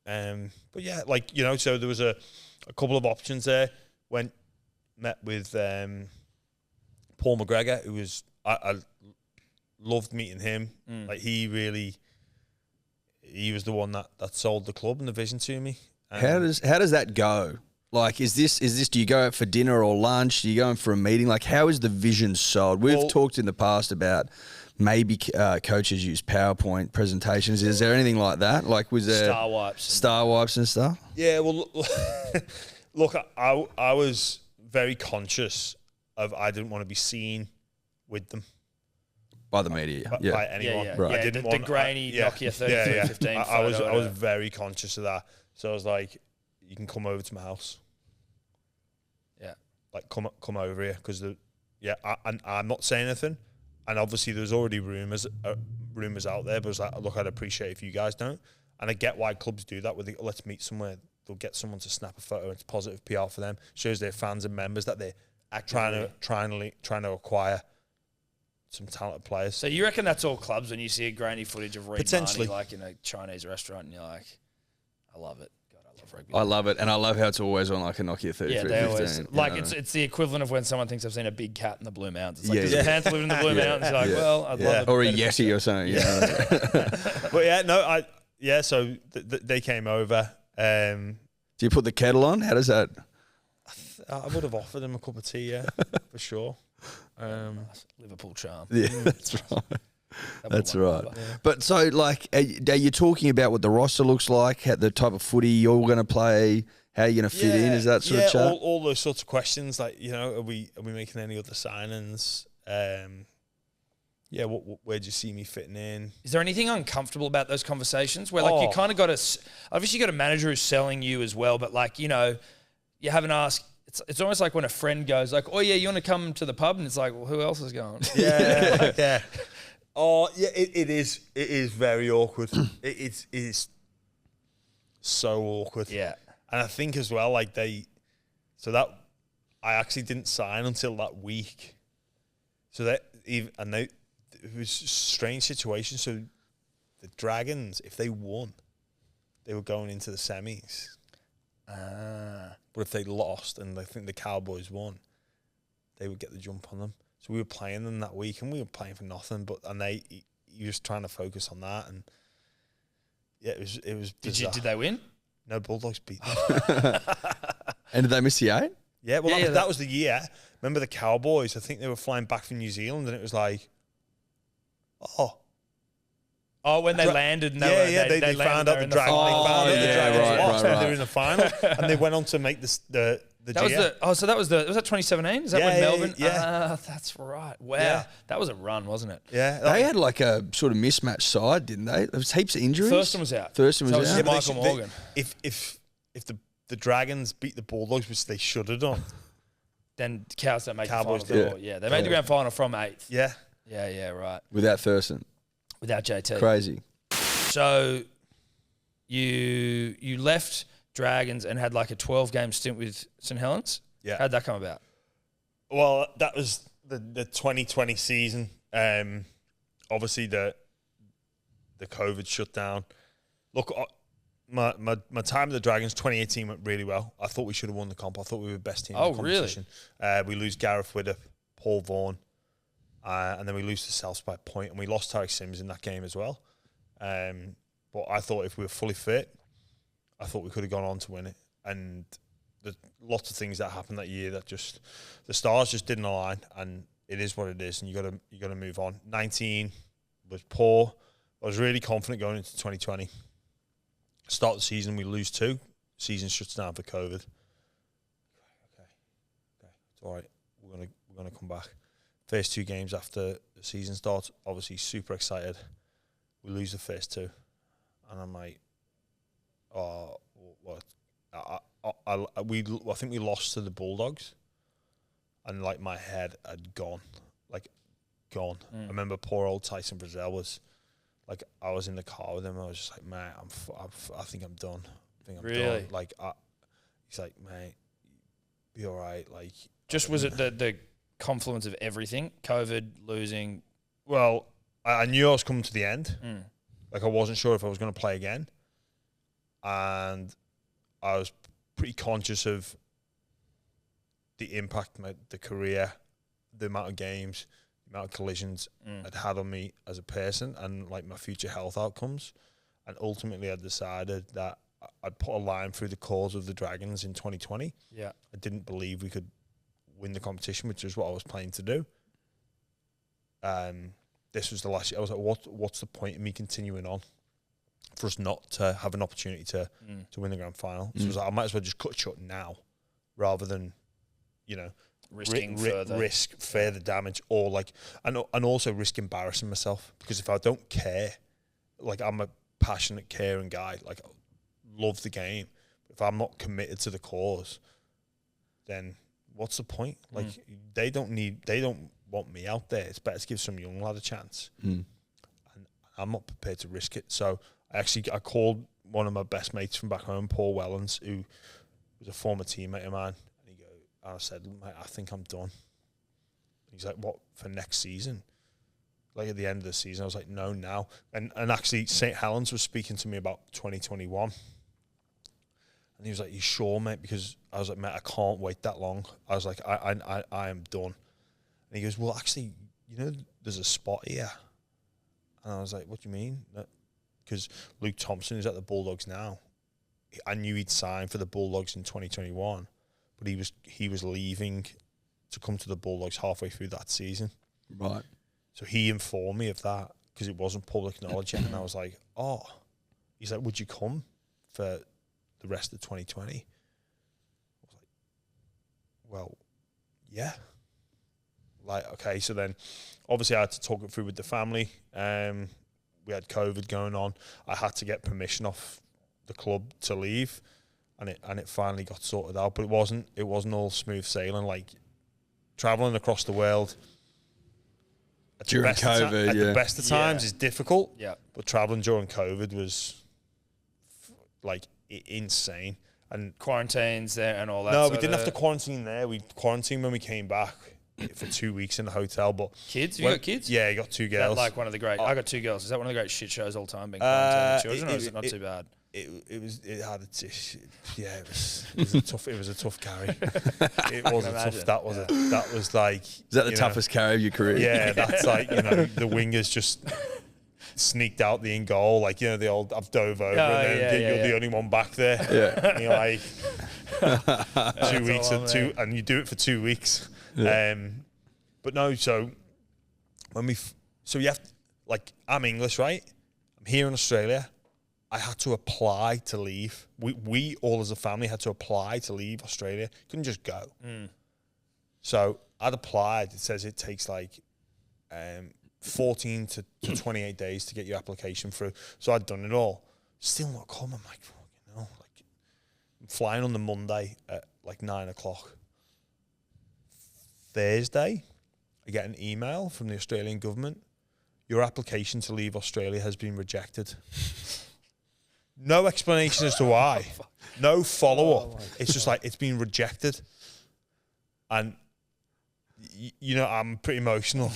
Speaker 3: but yeah, like, you know, so there was a couple of options there. Met with Paul McGregor, who was I loved meeting him. Like he was the one that sold the club and the vision to me.
Speaker 4: How does that go? Like, is this? Do you go out for dinner or lunch? Do you go in for a meeting? Like, how is the vision sold? We've talked in the past about maybe coaches use PowerPoint presentations. Is there anything like that? Like, was there star wipes and stuff?
Speaker 3: Yeah, well, look, I was very conscious of I didn't want to be seen with them.
Speaker 4: By the media,
Speaker 3: by anyone.
Speaker 2: Yeah.
Speaker 3: Right.
Speaker 2: I didn't want the grainy Nokia 3315
Speaker 3: I was
Speaker 2: photo.
Speaker 3: very conscious of that. So I was like, you can come over to my house.
Speaker 2: Yeah.
Speaker 3: Like, come over here. Because, I'm not saying anything. And obviously, there's already rumours out there. But I was like, look, I'd appreciate if you guys don't. And I get why clubs do that. Let's meet somewhere. They'll get someone to snap a photo. It's positive PR for them. Shows their fans and members that they're trying to acquire some talented players.
Speaker 2: So you reckon that's all clubs when you see a grainy footage of Reid
Speaker 3: Potentially.
Speaker 2: Marnie, like in a Chinese restaurant, and you're like, I love it. God, I love rugby.
Speaker 4: I love it, and I love how it's always on like a Nokia 3315.
Speaker 2: Yeah, they always like
Speaker 4: you know?
Speaker 2: it's the equivalent of when someone thinks I've seen a big cat in the Blue Mountains. It's like,
Speaker 4: Yeah,
Speaker 2: does
Speaker 4: yeah.
Speaker 2: a panther live in the Blue Mountains? You're like, well, I'd love it.
Speaker 4: Or a Yeti or something. Yeah.
Speaker 3: But so they came over.
Speaker 4: Do you put the kettle on? How does that?
Speaker 3: I would have offered them a cup of tea, for sure.
Speaker 2: Liverpool charm.
Speaker 4: Yeah, that's right. That's right. But so, like, are you talking about what the roster looks like, the type of footy you're going to play, how you're going to fit in? Is that sort of chat?
Speaker 3: All those sorts of questions. Like, you know, are we making any other signings? Where do you see me fitting in?
Speaker 2: Is there anything uncomfortable about those conversations where, like, you kind of got obviously you got a manager who's selling you as well, but, like, you know, you haven't asked. It's almost like when a friend goes like, oh yeah, you want to come to the pub? And it's like, well, who else is going?
Speaker 3: Yeah. Oh yeah, it is. It is very awkward. It is so awkward.
Speaker 2: Yeah.
Speaker 3: And I think as well, like I actually didn't sign until that week. So it was a strange situation. So the Dragons, if they won, they were going into the semis. But if they lost and I think the Cowboys won, they would get the jump on them. So we were playing them that week and we were playing for nothing. He was trying to focus on that, and yeah, it was. Did
Speaker 2: they win?
Speaker 3: No, Bulldogs beat them.
Speaker 4: And did they miss the 8?
Speaker 3: Yeah, well, that was the year. Remember the Cowboys? I think they were flying back from New Zealand, and it was like,
Speaker 2: when they landed, and
Speaker 3: they found out the Dragons. Lost, and they were in the final, and they went on to make the
Speaker 2: that was was that 2017? Is that when Melbourne?
Speaker 3: Yeah,
Speaker 2: that's right. Wow,
Speaker 3: yeah.
Speaker 2: That was a run, wasn't it?
Speaker 3: Yeah,
Speaker 4: they had like a sort of mismatched side, didn't they? There was heaps of injuries.
Speaker 2: First one was out.
Speaker 4: out.
Speaker 2: Michael Morgan.
Speaker 3: If the Dragons beat the Bulldogs, which they should have done,
Speaker 2: then Cows don't make
Speaker 3: Cowboys
Speaker 2: the final. Yeah, they made the grand final from 8th.
Speaker 3: Yeah.
Speaker 2: Yeah, right.
Speaker 4: Without Thurston.
Speaker 2: Without JT.
Speaker 4: Crazy.
Speaker 2: So you left Dragons and had like a 12-game stint with St Helens?
Speaker 3: Yeah.
Speaker 2: How'd that come about?
Speaker 3: Well, that was the 2020 season. Obviously the COVID shutdown. Look, my time at the Dragons, 2018 went really well. I thought we should have won the comp. I thought we were the best team in the competition. Really? We lose Gareth Widdop, Paul Vaughan, and then we lose to Souths by a point, and we lost Tarek Sims in that game as well. But I thought if we were fully fit, I thought we could have gone on to win it. And there's lots of things that happened that year that just the stars just didn't align, and it is what it is, and you got to move on. 19 was poor. I was really confident going into 2020. Start the season, we lose 2. Season shuts down for COVID. Okay, it's all right. We're gonna come back. First 2 games after the season starts, obviously super excited. We lose the first 2, and I'm like, oh, what? I think we lost to the Bulldogs, and like my head had gone. I remember poor old Tyson Brazil was like, I was in the car with him. I was just like, man, I think I'm done. I think I'm done. Like, he's like, mate, be all right. Like,
Speaker 2: Just was it the confluence of everything? COVID, losing.
Speaker 3: well, I knew I was coming to the end.
Speaker 2: Mm.
Speaker 3: Like, I wasn't sure if I was going to play again, and I was pretty conscious of the impact the career, the amount of games, the amount of collisions it had on me as a person, and like my future health outcomes. And ultimately, I decided that I'd put a line through the cause of the Dragons in 2020.
Speaker 2: Yeah.
Speaker 3: I didn't believe we could win the competition, which is what I was planning to do. This was the last year. I was like, what's the point in me continuing on for us not to have an opportunity to win the grand final? So I was like, I might as well just cut it short now rather than, you know,
Speaker 2: Risking
Speaker 3: risk further damage, or like, and also risk embarrassing myself, because if I don't care, like, I'm a passionate, caring guy, like, I love the game. If I'm not committed to the cause, then what's the point? Like, they don't want me out there. It's better to give some young lad a chance. And I'm not prepared to risk it. So I called one of my best mates from back home, Paul Wellens, who was a former teammate of mine. And I said, mate, I think I'm done. He's like, what, for next season? Like, at the end of the season, I was like, no, now. And actually, St. Helens was speaking to me about 2021. And he was like, you sure, mate? Because I was like, mate, I can't wait that long. I was like, I am done. And he goes, well, actually, you know, there's a spot here. And I was like, what do you mean? Because Luke Thompson is at the Bulldogs now. I knew he'd signed for the Bulldogs in 2021, but he was leaving to come to the Bulldogs halfway through that season.
Speaker 4: Right.
Speaker 3: So he informed me of that because it wasn't public knowledge yet. And I was like, oh. He's like, would you come for the rest of 2020? I was like, well, yeah. Like, okay, so then obviously I had to talk it through with the family. We had COVID going on. I had to get permission off the club to leave, and it finally got sorted out. But it wasn't all smooth sailing. Like, traveling across the world
Speaker 4: during COVID,
Speaker 3: at the best of times is difficult.
Speaker 2: Yeah,
Speaker 3: but traveling during COVID was like insane. And
Speaker 2: quarantines there and all that.
Speaker 3: No, we didn't have to quarantine there. We quarantined when we came back for 2 weeks in the hotel. But
Speaker 2: kids, you got kids?
Speaker 3: Yeah, you got two girls.
Speaker 2: Is that like one of the great? I got two girls. Is that one of the great shit shows all time? Being quarantined with children, or is it not too bad?
Speaker 3: It was a tough carry. It was a tough. That was like.
Speaker 4: Is that the toughest carry of your career?
Speaker 3: Yeah, that's like, you know, the wingers just sneaked out the in goal, like, you know, the old I've dove over and then you're the only one back there. Yeah, you know, like 2 weeks and you do it for 2 weeks. Yeah. But no, so you have like, I'm English, right? I'm here in Australia. I had to apply to leave. We all as a family had to apply to leave Australia. Couldn't just go. So I'd applied. It says it takes like 14 to 28 days to get your application through. So I'd done it all. Still not come. I'm like, fucking hell. Like, I'm flying on the Monday at like 9 o'clock. Thursday, I get an email from the Australian government. Your application to leave Australia has been rejected. No explanation as to why. No follow-up. It's just like, it's been rejected. And, you know, I'm pretty emotional.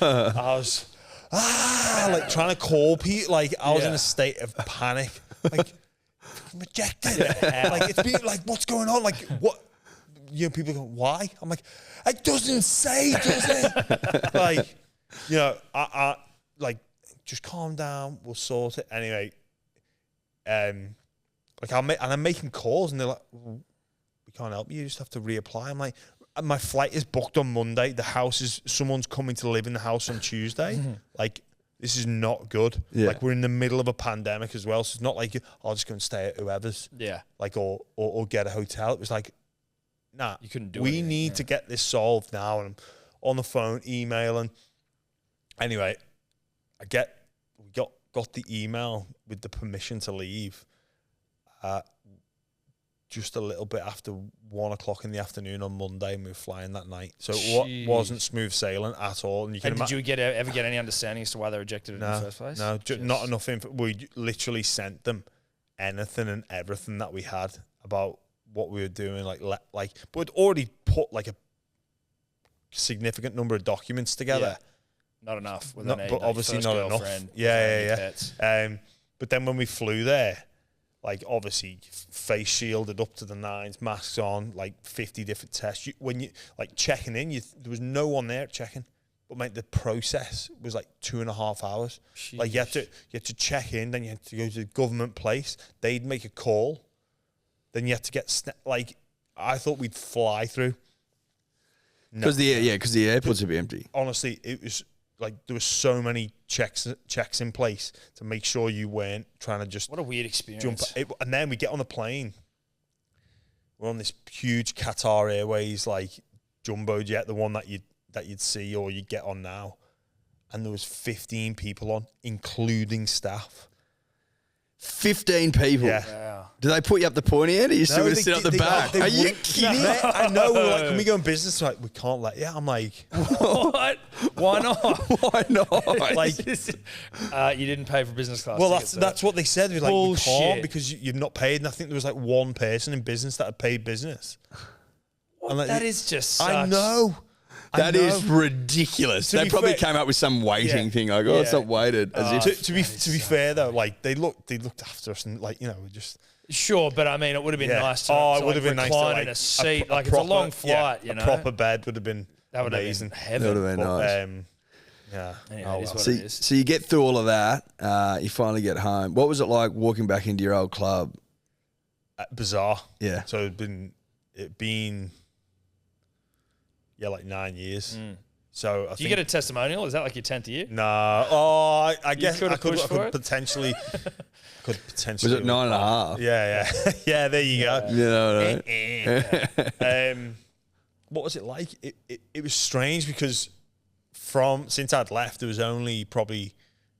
Speaker 3: I was, like, trying to call people. Like, I was in a state of panic. Like, rejected. Like, it's been, like, what's going on? Like, what? You know, people go, why? I'm like, it doesn't say, does it? Like, you know, I like, just calm down. We'll sort it. Anyway, like, I'm making calls, and they're like, we can't help you. You just have to reapply. I'm like, my flight is booked on Monday. Someone's coming to live in the house on Tuesday. Like, this is not good. Yeah. Like, we're in the middle of a pandemic as well. So it's not like, I'll just go and stay at whoever's. Yeah. Like, or get a hotel. It was like, nah, you couldn't do it. We need to get this solved now. And I'm on the phone, emailing. Anyway, we got the email with the permission to leave just a little bit after 1 o'clock in the afternoon on Monday, and we were flying that night. So it wasn't smooth sailing at all. And
Speaker 2: did you ever get any understanding as to why they rejected it in the first place?
Speaker 3: No, not enough info. We literally sent them anything and everything that we had about what we were doing, but already put like a significant number of documents together.
Speaker 2: Yeah. Not enough.
Speaker 3: But obviously not enough. Yeah. But then when we flew there, like obviously face shielded up to the nines, masks on, like 50 different tests. When you like checking in, there was no one there checking. But mate, the process was like 2.5 hours.
Speaker 2: Sheesh.
Speaker 3: Like you had to check in, then you had to go to the government place. They'd make a call. Then you had to get like I thought we'd fly through.
Speaker 4: Because the airports would be empty.
Speaker 3: Honestly, it was like there was so many checks in place to make sure you weren't trying to just
Speaker 2: what a weird experience.
Speaker 3: jump. And then we get on the plane. We're on this huge Qatar Airways like jumbo jet, the one that you'd see or you get on now, and there was 15 people on, including staff. 15 people. Yeah.
Speaker 2: Wow.
Speaker 4: Do they put you up the pointy end? Or you still going to sit up the back? Are you kidding?
Speaker 3: Mate, I know. We're like, can we go in business? Like, we can't let you. I'm like,
Speaker 2: what? Why not?
Speaker 4: Why not?
Speaker 3: Like,
Speaker 2: you didn't pay for business class.
Speaker 3: Well, that's what they said. They're like, we can't because you've not paid. And I think there was like one person in business that had paid business.
Speaker 2: Like, that is just such...
Speaker 3: I know.
Speaker 4: That is ridiculous. They probably came up with some weighting thing. Like, it's not weighted.
Speaker 3: To be fair though, like they looked after us and like, you know, we just
Speaker 2: sure, but I mean, it would have been nice to.
Speaker 3: It would have been nice to
Speaker 2: recline in a seat. Like it's a long flight, you know.
Speaker 3: A proper bed would have been amazing.
Speaker 2: Heaven.
Speaker 4: That would have been nice.
Speaker 3: Yeah.
Speaker 2: Anyway, it is what it is.
Speaker 4: So you get through all of that. You finally get home. What was it like walking back into your old club?
Speaker 3: Bizarre.
Speaker 4: Yeah.
Speaker 3: So it been. Yeah, like 9 years. So I
Speaker 2: do you get a testimonial? Is that like your 10th year?
Speaker 3: Nah. Oh, I guess I could potentially. Was
Speaker 4: it 9.5?
Speaker 3: Yeah. Yeah, there you go.
Speaker 4: You know what I mean?
Speaker 3: What was it like? It was strange because since I'd left, there was only probably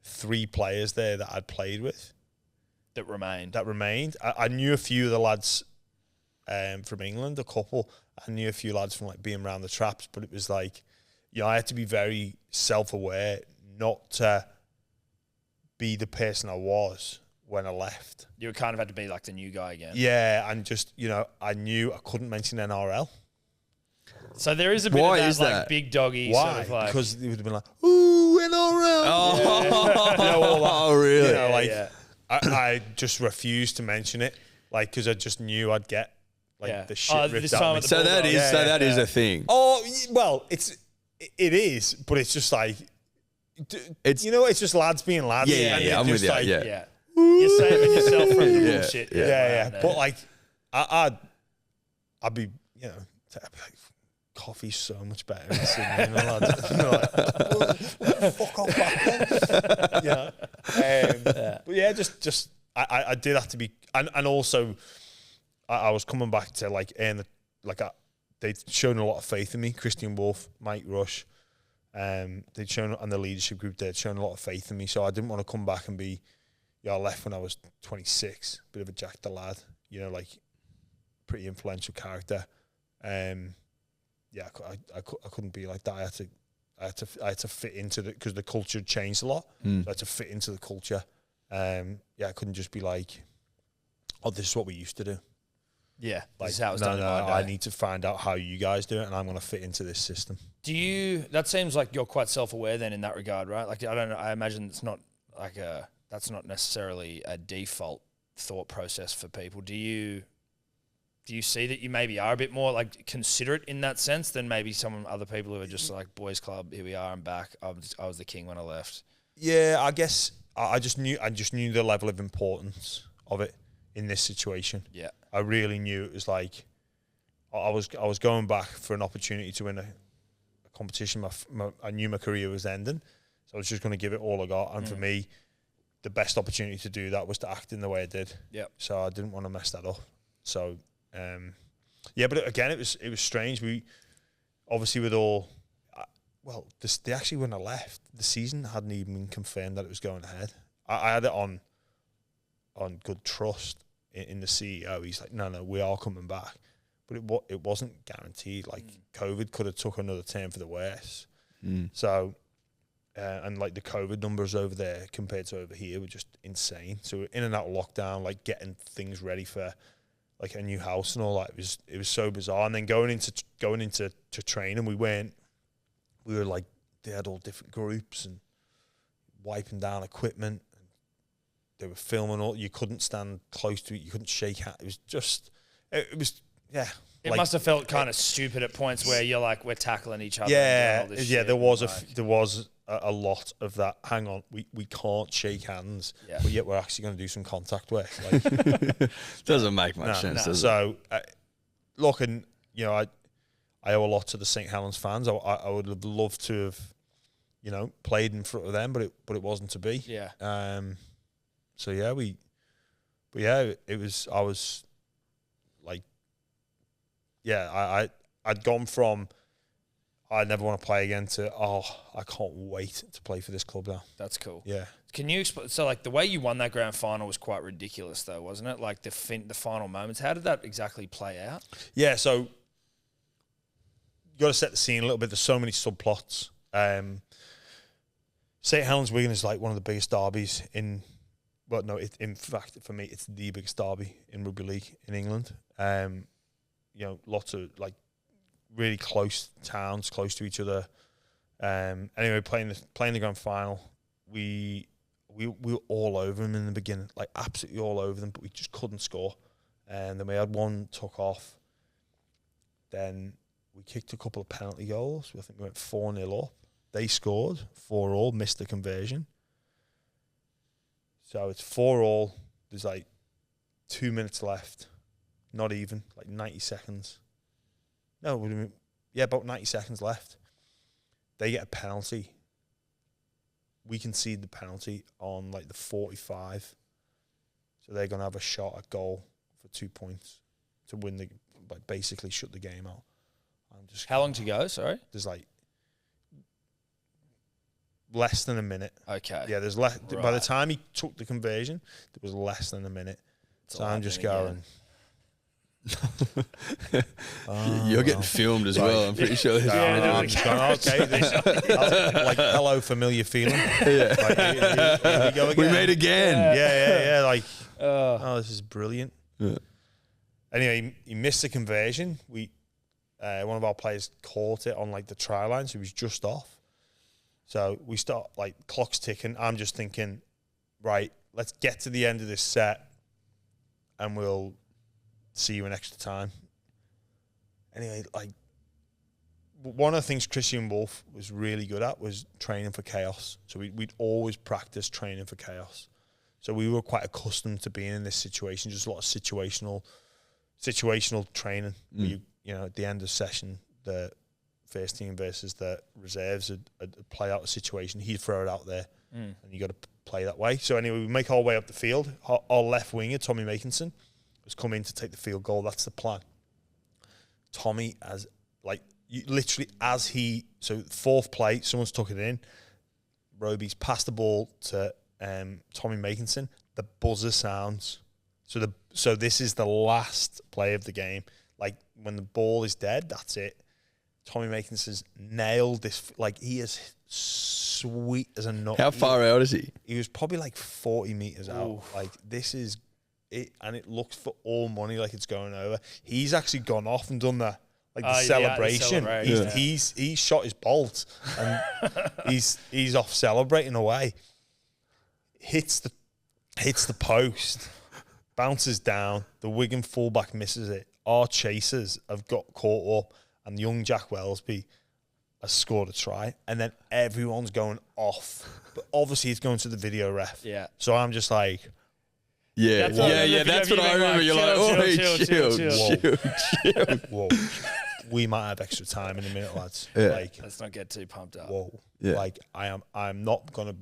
Speaker 3: 3 players there that I'd played with.
Speaker 2: That remained.
Speaker 3: I knew a few of the lads from England, a couple. I knew a few lads from like being around the traps, but it was like, you know, I had to be very self-aware not to be the person I was when I left.
Speaker 2: You kind of had to be like the new guy again.
Speaker 3: Yeah, and just, you know, I knew I couldn't mention NRL.
Speaker 2: So there is a bit of that, like, big doggy
Speaker 3: Why?
Speaker 2: sort of like...
Speaker 3: Because it would have been like, ooh, NRL.
Speaker 4: Oh,
Speaker 3: you know, all that.
Speaker 4: Oh, really?
Speaker 3: You know, like, I just refused to mention it, like, because I just knew I'd get the shit ripped out of me.
Speaker 4: So that is a thing.
Speaker 3: Oh, well, it is, but it's just like, you know, it's just lads being lads.
Speaker 4: Yeah, I'm with you.
Speaker 3: Like,
Speaker 2: yeah. You're saving yourself from the bullshit.
Speaker 3: Yeah. But like, I'd be, you know, I'd be like, coffee's so much better in Sydney. And lads, you know, like, fuck off back then. But yeah, just I did have to be, and also I was coming back to like earn they'd shown a lot of faith in me. Christian Wolf, Mike Rush, they'd shown, and the leadership group, they'd shown a lot of faith in me. So I didn't want to come back and be, I left when I was 26, bit of a Jack the lad, you know, like pretty influential character. I couldn't be like that. I had to fit into because the culture had changed a lot. So I had to fit into the culture. I couldn't just be like, oh, this is what we used to do.
Speaker 2: Yeah,
Speaker 3: like,
Speaker 2: this is how it's
Speaker 3: no,
Speaker 2: done.
Speaker 3: I need to find out how you guys do it, and I'm going to fit into this system.
Speaker 2: That seems like you're quite self-aware then in that regard, right? Like, I don't know, I imagine it's not like that's not necessarily a default thought process for people. Do you see that you maybe are a bit more like considerate in that sense than maybe some other people who are just like, boys club, here we are, I'm back. I was the king when I left. Yeah,
Speaker 3: I guess I just knew the level of importance of it in this situation.
Speaker 2: Yeah.
Speaker 3: I really knew it was like I was going back for an opportunity to win a competition. I knew my career was ending, so I was just going to give it all I got. And for me, the best opportunity to do that was to act in the way I did.
Speaker 2: Yeah. So
Speaker 3: I didn't want to mess that up. So, but again, it was strange. We obviously with all, they actually when I left, the season hadn't even been confirmed that it was going ahead. I had it on good trust in the CEO. He's like, no, we are coming back, but it wasn't guaranteed. Like COVID could have took another turn for the worse. So, and like the COVID numbers over there compared to over here were just insane. So we're in and out of lockdown, like getting things ready for like a new house and all that. It was so bizarre. And then going into training, we were like, they had all different groups and wiping down equipment. And they were filming all. You couldn't stand close to it. You couldn't shake hands. It was just, it was, yeah.
Speaker 2: It must have felt kind of stupid at points where you're like, we're tackling each other.
Speaker 3: Yeah,
Speaker 2: and doing all this
Speaker 3: yeah.
Speaker 2: shit.
Speaker 3: There was a lot of that. Hang on, we can't shake hands, but yet we're actually going to do some contact work. Like,
Speaker 4: doesn't make much sense. Does it?
Speaker 3: So, look, and you know, I owe a lot to the St Helens fans. I would have loved to have, you know, played in front of them, but it wasn't to be.
Speaker 2: Yeah.
Speaker 3: So yeah, it was. I was like, yeah, I'd gone from I never want to play again to I can't wait to play for this club now.
Speaker 2: That's cool.
Speaker 3: Yeah.
Speaker 2: Can you explain? So, like, the way you won that grand final was quite ridiculous, though, wasn't it? Like the final moments. How did that exactly play out?
Speaker 3: Yeah. So you got to set the scene a little bit. There's so many subplots. St Helens Wigan is like one of the biggest derbies in. Well, no, in fact, for me, it's the biggest derby in rugby league in England. You know, lots of like really close towns, close to each other. Anyway, playing the grand final, we were all over them in the beginning, like absolutely all over them, but we just couldn't score. And then we had one took off. Then we kicked a couple of penalty goals. I think we went 4-0 up. They scored 4-4, missed the conversion. So it's 4-4. There's like 2 minutes left. Not even, like 90 seconds. No, yeah, about 90 seconds left. They get a penalty. We concede the penalty on like the 45. So they're going to have a shot at goal for 2 points to win like basically shut the game out.
Speaker 2: How long to go, sorry?
Speaker 3: There's like less than a minute.
Speaker 2: Okay.
Speaker 3: Yeah, there's less. Right. By the time he took the conversion, there was less than a minute. So I'm just going.
Speaker 4: You're getting filmed as well. I'm pretty sure.
Speaker 3: Okay, like hello, familiar feeling. Yeah, like, here we go again.
Speaker 4: We made again.
Speaker 3: Yeah. Like, this is brilliant. Yeah. Anyway, he missed the conversion. One of our players caught it on like the try line, so he was just off. So we start like clock's ticking. I'm just thinking, right, let's get to the end of this set, and we'll see you in extra time. Anyway, like one of the things Christian Wolf was really good at was training for chaos. So we'd always practice training for chaos. So we were quite accustomed to being in this situation, just a lot of situational training. You know, at the end of session, the first team versus the reserves would play out a situation. He'd throw it out there, and you got to play that way. So anyway, we make our way up the field. Our left winger, Tommy Makinson, was coming to take the field goal. That's the plan. Tommy, fourth play, someone's took it in. Roby's passed the ball to Tommy Makinson. The buzzer sounds. So this is the last play of the game. Like when the ball is dead, that's it. Tommy Makinson's nailed this. Like he is sweet as a nut.
Speaker 4: How far out is he?
Speaker 3: He was probably like 40 meters out. Like this is it, and it looks for all money like it's going over. He's actually gone off and done the celebration. He's shot his bolt and he's off celebrating away. Hits the post, bounces down. The Wigan fullback misses it. Our chasers have got caught up, and young Jack Wellesby has scored a try, and then everyone's going off. But obviously, it's going to the video ref.
Speaker 2: Yeah.
Speaker 3: So I'm just like,
Speaker 4: that's what I remember. You're like, chill.
Speaker 3: Whoa. We might have extra time in a minute, lads.
Speaker 4: Yeah.
Speaker 3: Like,
Speaker 2: let's not get too pumped up.
Speaker 3: Whoa.
Speaker 4: Yeah.
Speaker 3: Like I'm not gonna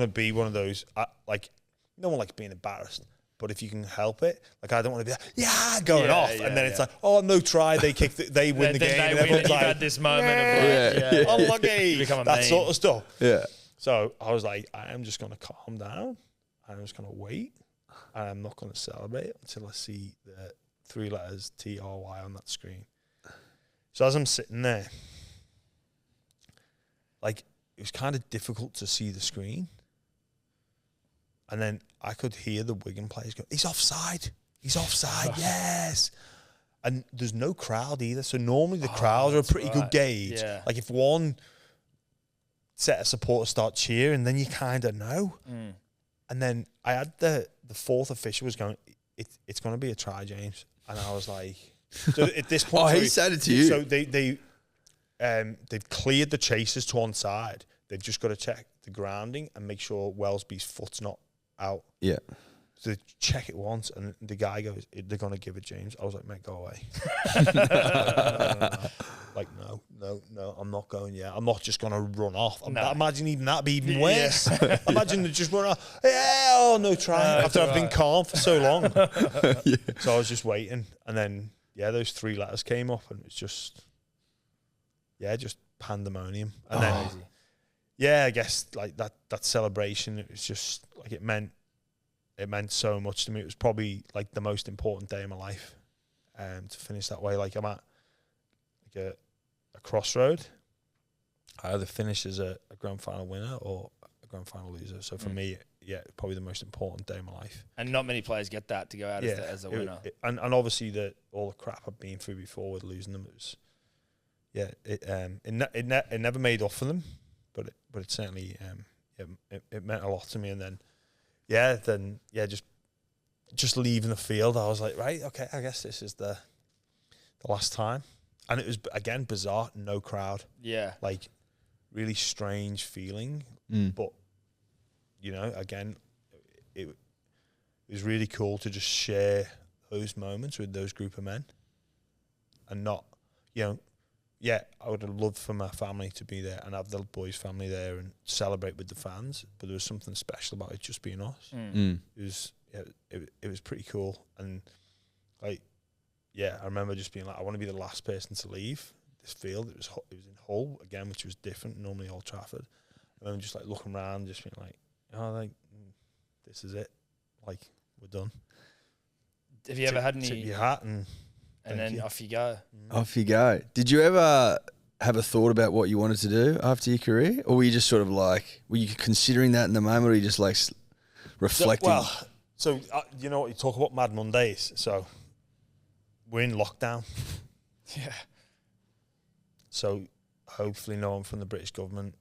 Speaker 3: be one of those. Like, no one likes being embarrassed. But if you can help it, like I don't want to be like, going off, and then it's like, no try, they kicked it, they win the game, and everyone's like,
Speaker 2: had this moment of
Speaker 3: unlucky, that sort of stuff.
Speaker 4: Yeah.
Speaker 3: So I was like, I am just gonna calm down. I'm just gonna wait, and I'm not gonna celebrate until I see the 3 letters TRY on that screen. So as I'm sitting there, like it was kind of difficult to see the screen. And then I could hear the Wigan players go, he's offside. he's offside, yes. And there's no crowd either. So normally the crowds are a pretty good gauge.
Speaker 2: Yeah.
Speaker 3: Like if one set of supporters start cheering, then you kind of know. And then I had the fourth official was going, it's going to be a try, James. And I was like, so at this point,
Speaker 4: he said it to you.
Speaker 3: So they've cleared the chasers to one side. They've just got to check the grounding and make sure Wellesby's foot's not out.
Speaker 4: Yeah.
Speaker 3: So they check it once, and the guy goes, "They're going to give it, James." I was like, "Mate, go away." Like, no, I'm not going yet. I'm not just going to run off. Imagine even that'd be even worse. Imagine they just run off. Yeah, oh, no try. After I've been calm for so long. So I was just waiting. And then, those 3 letters came up, and it was just pandemonium. And then, I guess, like, that celebration, it was just, like, it meant so much to me. It was probably, like, the most important day of my life to finish that way. Like, I'm at like a crossroad. I either finish as a grand final winner or a grand final loser. So for me, probably the most important day of my life.
Speaker 2: And not many players get that to go out as a winner.
Speaker 3: And obviously all the crap I've been through before with losing them, it never made up for them, but it certainly it meant a lot to me. And then just leaving the field, I was like, right, okay, I guess this is the last time. And it was, again, bizarre, no crowd. Yeah. Like, really strange feeling. But, again, it was really cool to just share those moments with those group of men. And not, I would have loved for my family to be there and have the boys' family there and celebrate with the fans. But there was something special about it just being us. It was pretty cool. And, like, I remember just being like, I want to be the last person to leave this field. It was in Hull again, which was different. Normally Old Trafford. I remember just like looking around, just being like, this is it. Like, we're done.
Speaker 2: Have you ever had any?
Speaker 3: Tip your hat and
Speaker 2: then off you go.
Speaker 4: Off you go. Did you ever have a thought about what you wanted to do after your career, or were you just sort of like, were you considering that in the moment, or were you just like reflecting?
Speaker 3: So you know what, you talk about Mad Mondays. So we're in lockdown.
Speaker 2: Yeah.
Speaker 3: So hopefully no one from the British government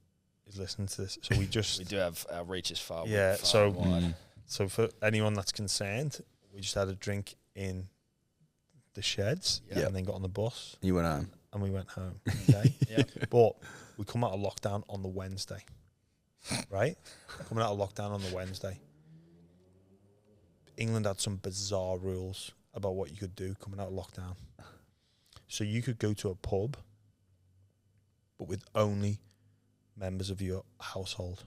Speaker 3: is listening to this. So we do
Speaker 2: have our reaches far.
Speaker 3: Yeah.
Speaker 2: Far wide.
Speaker 3: So for anyone that's concerned, we just had a drink in the sheds and then got on the bus.
Speaker 4: You went home.
Speaker 3: And we went home. Okay. But we come out of lockdown on the Wednesday. Right? Coming out of lockdown on the Wednesday. England had some bizarre rules about what you could do coming out of lockdown. So you could go to a pub, but with only members of your household.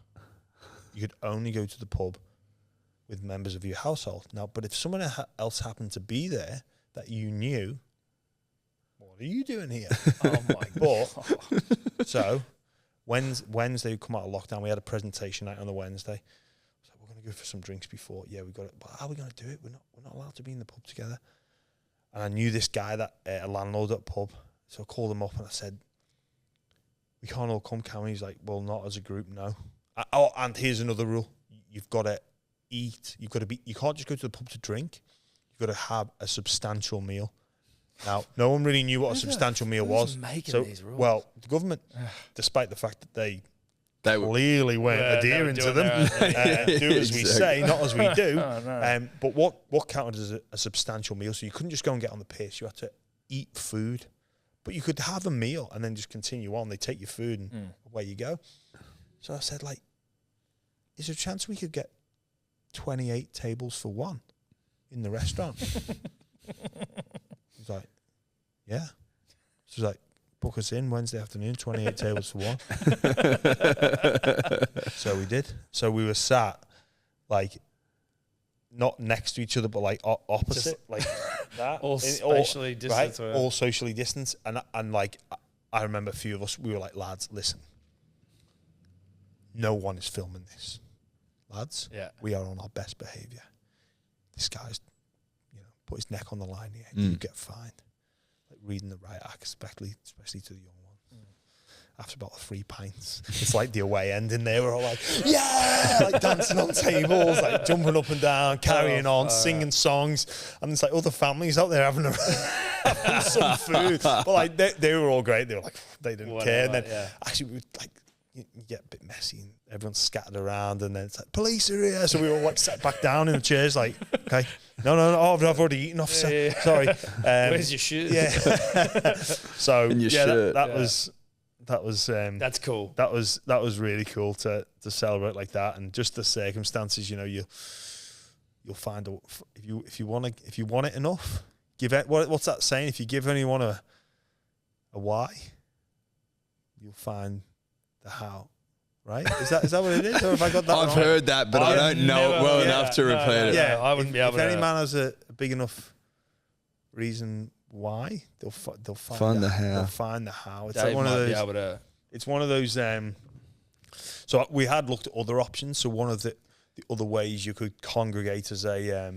Speaker 3: You could only go to the pub with members of your household. Now, but if someone else happened to be there that you knew, what are you doing here?
Speaker 2: Oh my God.
Speaker 3: So Wednesday we come out of lockdown. We had a presentation night on the Wednesday. So we're going to go for some drinks before. Yeah, we got it. But how are we going to do it? We're not allowed to be in the pub together. And I knew this guy, that a landlord at a pub. So I called him up and I said, we can't all come, can we? He's like, well, not as a group, no. And here's another rule. You've got to eat. You can't just go to the pub to drink. You've got to have a substantial meal. Now, no one really knew what a substantial meal was.
Speaker 2: These rules?
Speaker 3: Well, the government, despite the fact that they clearly weren't adhering to them, do as we say, not as we do. But what counted as a substantial meal? So you couldn't just go and get on the piss. You had to eat food. But you could have a meal and then just continue on. They take your food and away you go. So I said, like, is there a chance we could get 28 tables for one in the restaurant? He's like, yeah. So he's like, book us in Wednesday afternoon, 28 tables for one. So we did. So we were sat, like, not next to each other, but like opposite, just like that.
Speaker 2: All socially distanced.
Speaker 3: Right? All socially distanced. And like, I remember a few of us, we were like, lads, listen, no one is filming this. Lads, we are on our best behaviour. This guy's, put his neck on the line here. You get fined. Like reading the right act, especially to the young ones. after about 3 pints, it's like the away end in there. We're all like, yeah, like dancing on tables, like jumping up and down, carrying on, singing songs. And it's like other families out there having some food. But like they were all great. They were like, they didn't care. And then actually we would like, you get a bit messy and everyone's scattered around, and then it's like, police are here. So we all like sat back down in the chairs like, okay, no, I've already eaten, officer. Sorry.
Speaker 2: Where's your shoes?
Speaker 3: Yeah. So
Speaker 4: and your
Speaker 3: shirt. That was
Speaker 2: that's cool.
Speaker 3: That was really cool to celebrate like that, and just the circumstances. You know, you'll find if you want it enough, give it. What's that saying? If you give anyone a why, you'll find the how. Right? Is that what it is? Or have I got that?
Speaker 4: I've
Speaker 3: wrong?
Speaker 4: heard that, but I don't know it well enough to repeat it.
Speaker 3: Yeah,
Speaker 2: I wouldn't be able
Speaker 3: if
Speaker 2: to.
Speaker 3: any man has a big enough reason why, they'll
Speaker 4: Find the how.
Speaker 3: They'll find the how. It's
Speaker 2: Dave
Speaker 3: like one of
Speaker 2: might
Speaker 3: those.
Speaker 2: be able to.
Speaker 3: It's one of those. So we had looked at other options. So one of the other ways you could congregate as a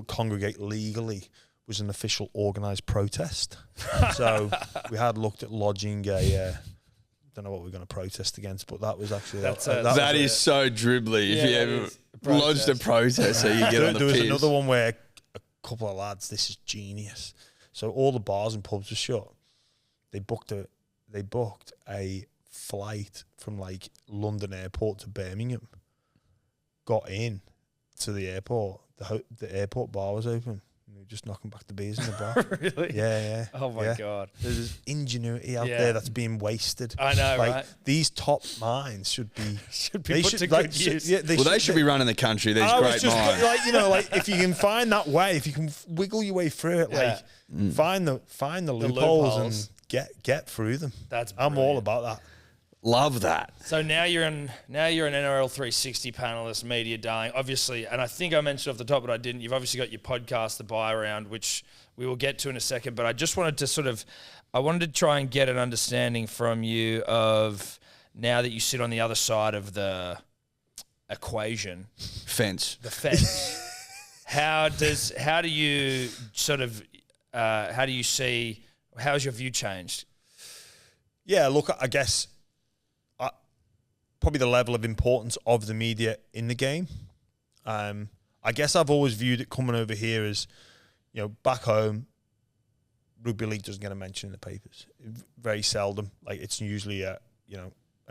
Speaker 3: congregate legally was an official organised protest. So we had looked at lodging a. Don't know what we're going to protest against, but that was actually
Speaker 4: that is so dribbly. If you ever lodged a protest, so you get on the
Speaker 3: There was
Speaker 4: piss.
Speaker 3: another one where a couple of lads. This is genius. So all the bars and pubs were shut. They booked a flight from like London airport to Birmingham. Got in to the airport. The airport bar was open. We were just knocking back the beers in the bar.
Speaker 2: Really?
Speaker 3: Yeah.
Speaker 2: Oh my God.
Speaker 3: There's ingenuity out there that's being wasted.
Speaker 2: I know,
Speaker 3: like,
Speaker 2: right?
Speaker 3: These top minds should be
Speaker 2: put to good use.
Speaker 3: They
Speaker 4: should be running the country. These
Speaker 3: I was
Speaker 4: great
Speaker 3: just
Speaker 4: minds.
Speaker 3: like, you know, like if you can find that way, if you can wiggle your way through it, like find the loopholes and get through them. I'm all about that.
Speaker 4: Love that.
Speaker 2: So now you're an NRL 360 panelist, media darling, obviously, and I think I mentioned off the top, but I didn't. You've obviously got your podcast, The Buy Around, which we will get to in a second. But I just wanted to I wanted to try and get an understanding from you of now that you sit on the other side of the equation,
Speaker 4: Fence.
Speaker 2: the fence. How do you see? How's your view changed?
Speaker 3: Yeah, look, I guess probably the level of importance of the media in the game. I guess I've always viewed it coming over here as, you know, back home, Rugby League doesn't get a mention in the papers. Very seldom. Like, it's usually a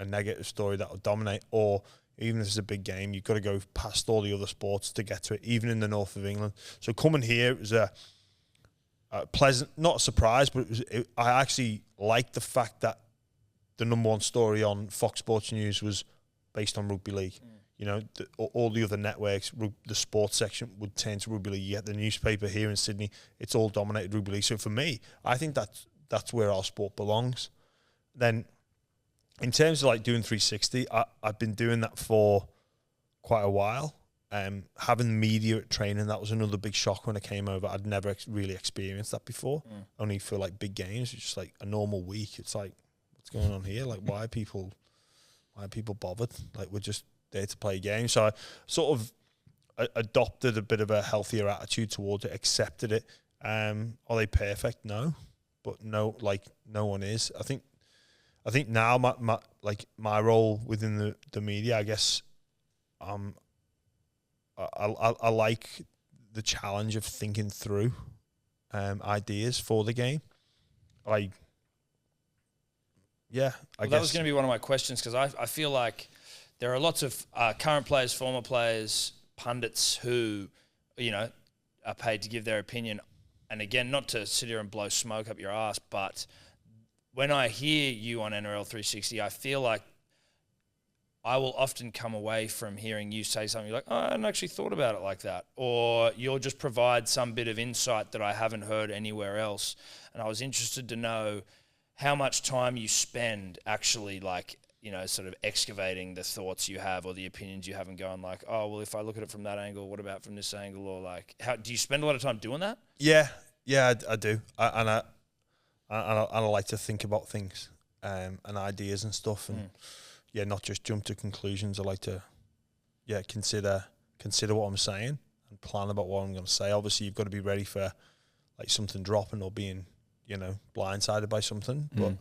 Speaker 3: negative story that will dominate, or even if it's a big game, you've got to go past all the other sports to get to it, even in the north of England. So coming here, it was a pleasant, not a surprise, but I actually liked the fact that the number one story on Fox Sports News was based on Rugby League. You know, all the other networks, the sports section would turn to Rugby League. You get the newspaper here in Sydney, it's all dominated Rugby League. So for me, I think that's where our sport belongs. Then, in terms of like doing 360, I've been doing that for quite a while. Having the media at training, that was another big shock when I came over. I'd never really experienced that before. Only for like big games, it's just like a normal week. It's like, what's going on here? Like, why are people bothered? Like, we're just there to play games. So I sort of adopted a bit of a healthier attitude towards it, accepted it. Are they perfect? No, but no one is. I think now my role within the media, I guess, I like the challenge of thinking through ideas for the game. That was going
Speaker 2: to be one of my questions, because I feel like there are lots of current players, former players, pundits who, you know, are paid to give their opinion. And again, not to sit here and blow smoke up your ass, but when I hear you on NRL 360, I feel like I will often come away from hearing you say something like, oh, I hadn't actually thought about it like that. Or you'll just provide some bit of insight that I haven't heard anywhere else. And I was interested to know how much time you spend actually, like, you know, sort of excavating the thoughts you have or the opinions you have and going like, oh, well, if I look at it from that angle, what about from this angle? Or like, how do you spend a lot of time doing that?
Speaker 3: Yeah, I do. I like to think about things and ideas and stuff, and not just jump to conclusions. I like to consider what I'm saying and plan about what I'm going to say. Obviously, you've got to be ready for like something dropping or being, you know, blindsided by something. But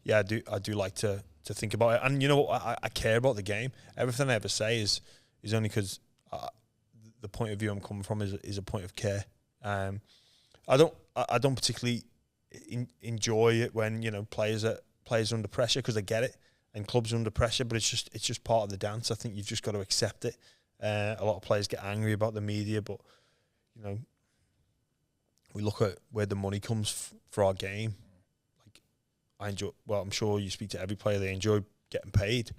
Speaker 3: yeah, I do like to think about it. And you know what? I care about the game. Everything I ever say is only because the point of view I'm coming from is a point of care. I don't particularly enjoy it when, you know, players are under pressure, because I get it, and clubs are under pressure, but it's just part of the dance. I think you've just got to accept it. A lot of players get angry about the media, but, you know, we look at where the money comes for our game. Like, I enjoy. Well, I'm sure you speak to every player; they enjoy getting paid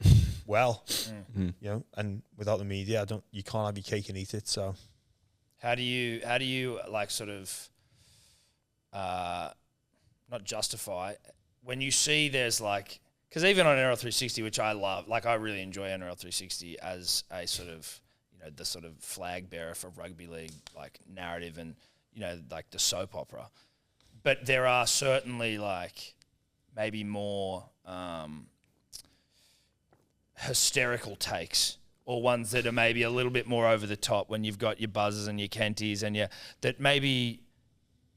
Speaker 3: well. You know, and without the media, you can't have your cake and eat it. So,
Speaker 2: how do you like sort of not justify when you see there's like, because even on NRL 360, which I love, like I really enjoy NRL 360 as a sort of, you know, the sort of flag bearer for rugby league like narrative and, you know, like the soap opera. But there are certainly like maybe more hysterical takes, or ones that are maybe a little bit more over the top when you've got your buzzers and your Kenties and that maybe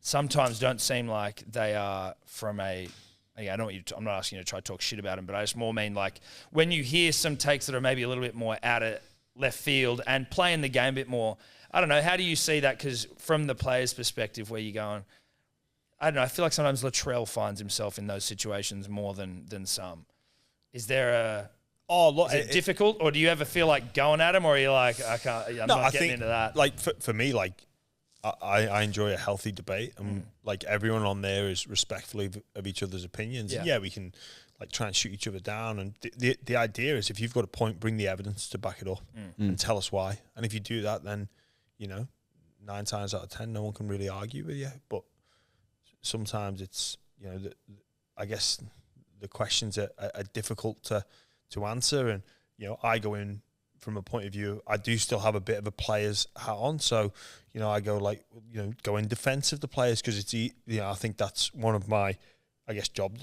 Speaker 2: sometimes don't seem like they are from a. I don't want you to, I'm not asking you to try to talk shit about them, but I just more mean like when you hear some takes that are maybe a little bit more out of left field and playing the game a bit more. I don't know. How do you see that? Because from the player's perspective, where you're going, I don't know. I feel like sometimes Latrell finds himself in those situations more than some. Is there is it difficult, or do you ever feel like going at him, or are you like, I can't? I'm not getting into that.
Speaker 3: Like for me, like I enjoy a healthy debate, and like everyone on there is respectful of each other's opinions.
Speaker 2: Yeah.
Speaker 3: And yeah, we can like try and shoot each other down. And the idea is, if you've got a point, bring the evidence to back it up and tell us why. And if you do that, then, you know, 9 times out of 10, no one can really argue with you. But sometimes it's, you know, I guess the questions are difficult to answer. And, you know, I go in from a point of view, I do still have a bit of a player's hat on. So, you know, I go like, you know, go in defense of the players, because it's, you know, I think that's one of my, I guess, job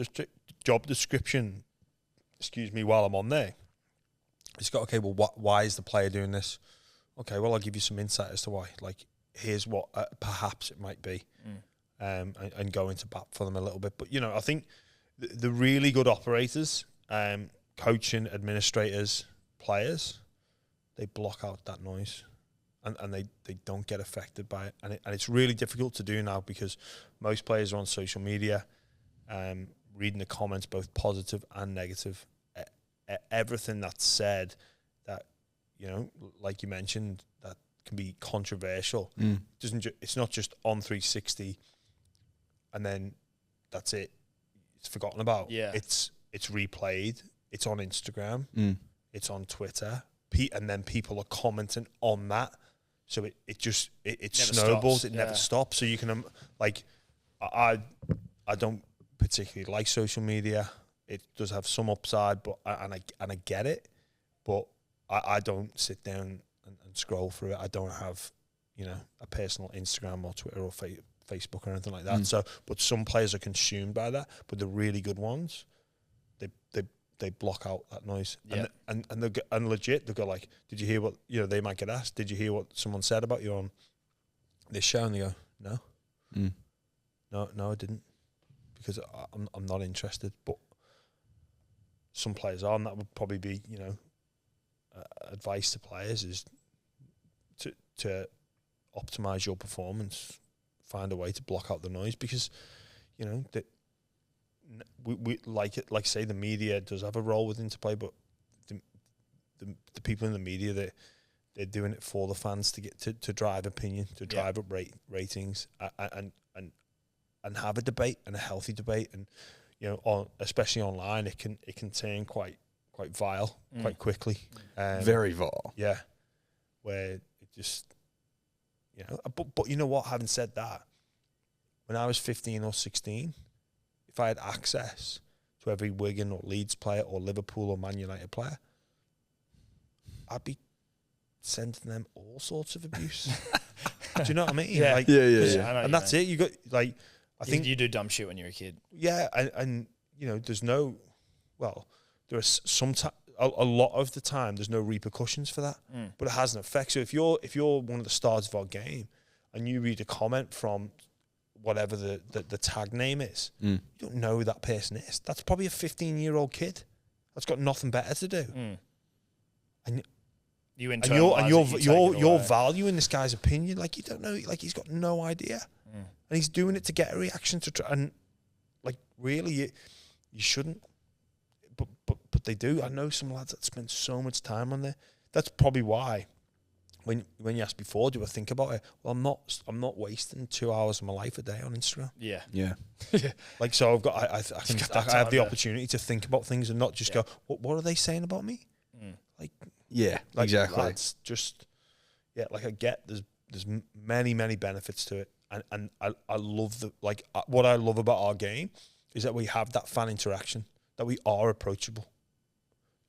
Speaker 3: description, while I'm on there. It's got, okay, well, why is the player doing this? Okay, well, I'll give you some insight as to why. Like, here's what perhaps it might be, and go into bat for them a little bit. But, you know, I think the really good operators, coaching, administrators, players, they block out that noise, and they don't get affected by it. And it's really difficult to do now, because most players are on social media, reading the comments, both positive and negative. Everything that's said that, you know, like you mentioned, that can be controversial. It's not just on 360 and then that's it. It's forgotten about. Yeah. It's replayed. It's on Instagram. It's on Twitter. And then people are commenting on that. So it snowballs.
Speaker 2: Stops.
Speaker 3: It never stops. So you can, like, I don't particularly like social media. It does have some upside, but and I get it, but I don't sit down and scroll through it. I don't have, you know, a personal Instagram or Twitter or Facebook or anything like that. So, but some players are consumed by that. But the really good ones, they block out that noise. Yeah. And legit, they go like, did you hear what, you know, they might get asked, did you hear what someone said about you on this show? And they go, no. No, I didn't, because I'm not interested. But some players are, and that would probably be, you know, advice to players is to optimize your performance, find a way to block out the noise, because, you know, that we like say the media does have a role with interplay, but the people in the media, they're doing it for the fans to get to drive opinion, to drive up ratings, and have a debate, and a healthy debate. And, you know, especially online, it can turn quite vile quite quickly.
Speaker 4: Very vile.
Speaker 3: Yeah, where it just, you know. But you know what? Having said that, when I was 15 or 16, if I had access to every Wigan or Leeds player or Liverpool or Man United player, I'd be sending them all sorts of abuse. Do you know what I mean?
Speaker 2: Yeah.
Speaker 3: Like,
Speaker 2: yeah.
Speaker 3: And that's it. You got, like, I think
Speaker 2: you do dumb shit when you're a kid.
Speaker 3: Yeah, and you know, there are a lot of the time there's no repercussions for that, but it has an effect. So if you're one of the stars of our game, and you read a comment from whatever the tag name is.
Speaker 4: Mm.
Speaker 3: You don't know who that person is. That's probably a 15-year-old kid that's got nothing better to do. And you're valuing this guy's opinion like you don't know, like he's got no idea, and he's doing it to get a reaction to try, and like really you shouldn't, but they do. I know some lads that spend so much time on there. That's probably why when you asked before, do I think about it? Well, I'm not wasting 2 hours of my life a day on Instagram.
Speaker 4: Yeah.
Speaker 3: Like, so I've got I have the opportunity to think about things and not just go, what are they saying about me? Like,
Speaker 4: exactly.
Speaker 3: Lads, just like I get there's many benefits to it, and I love what I love about our game is that we have that fan interaction, that we are approachable.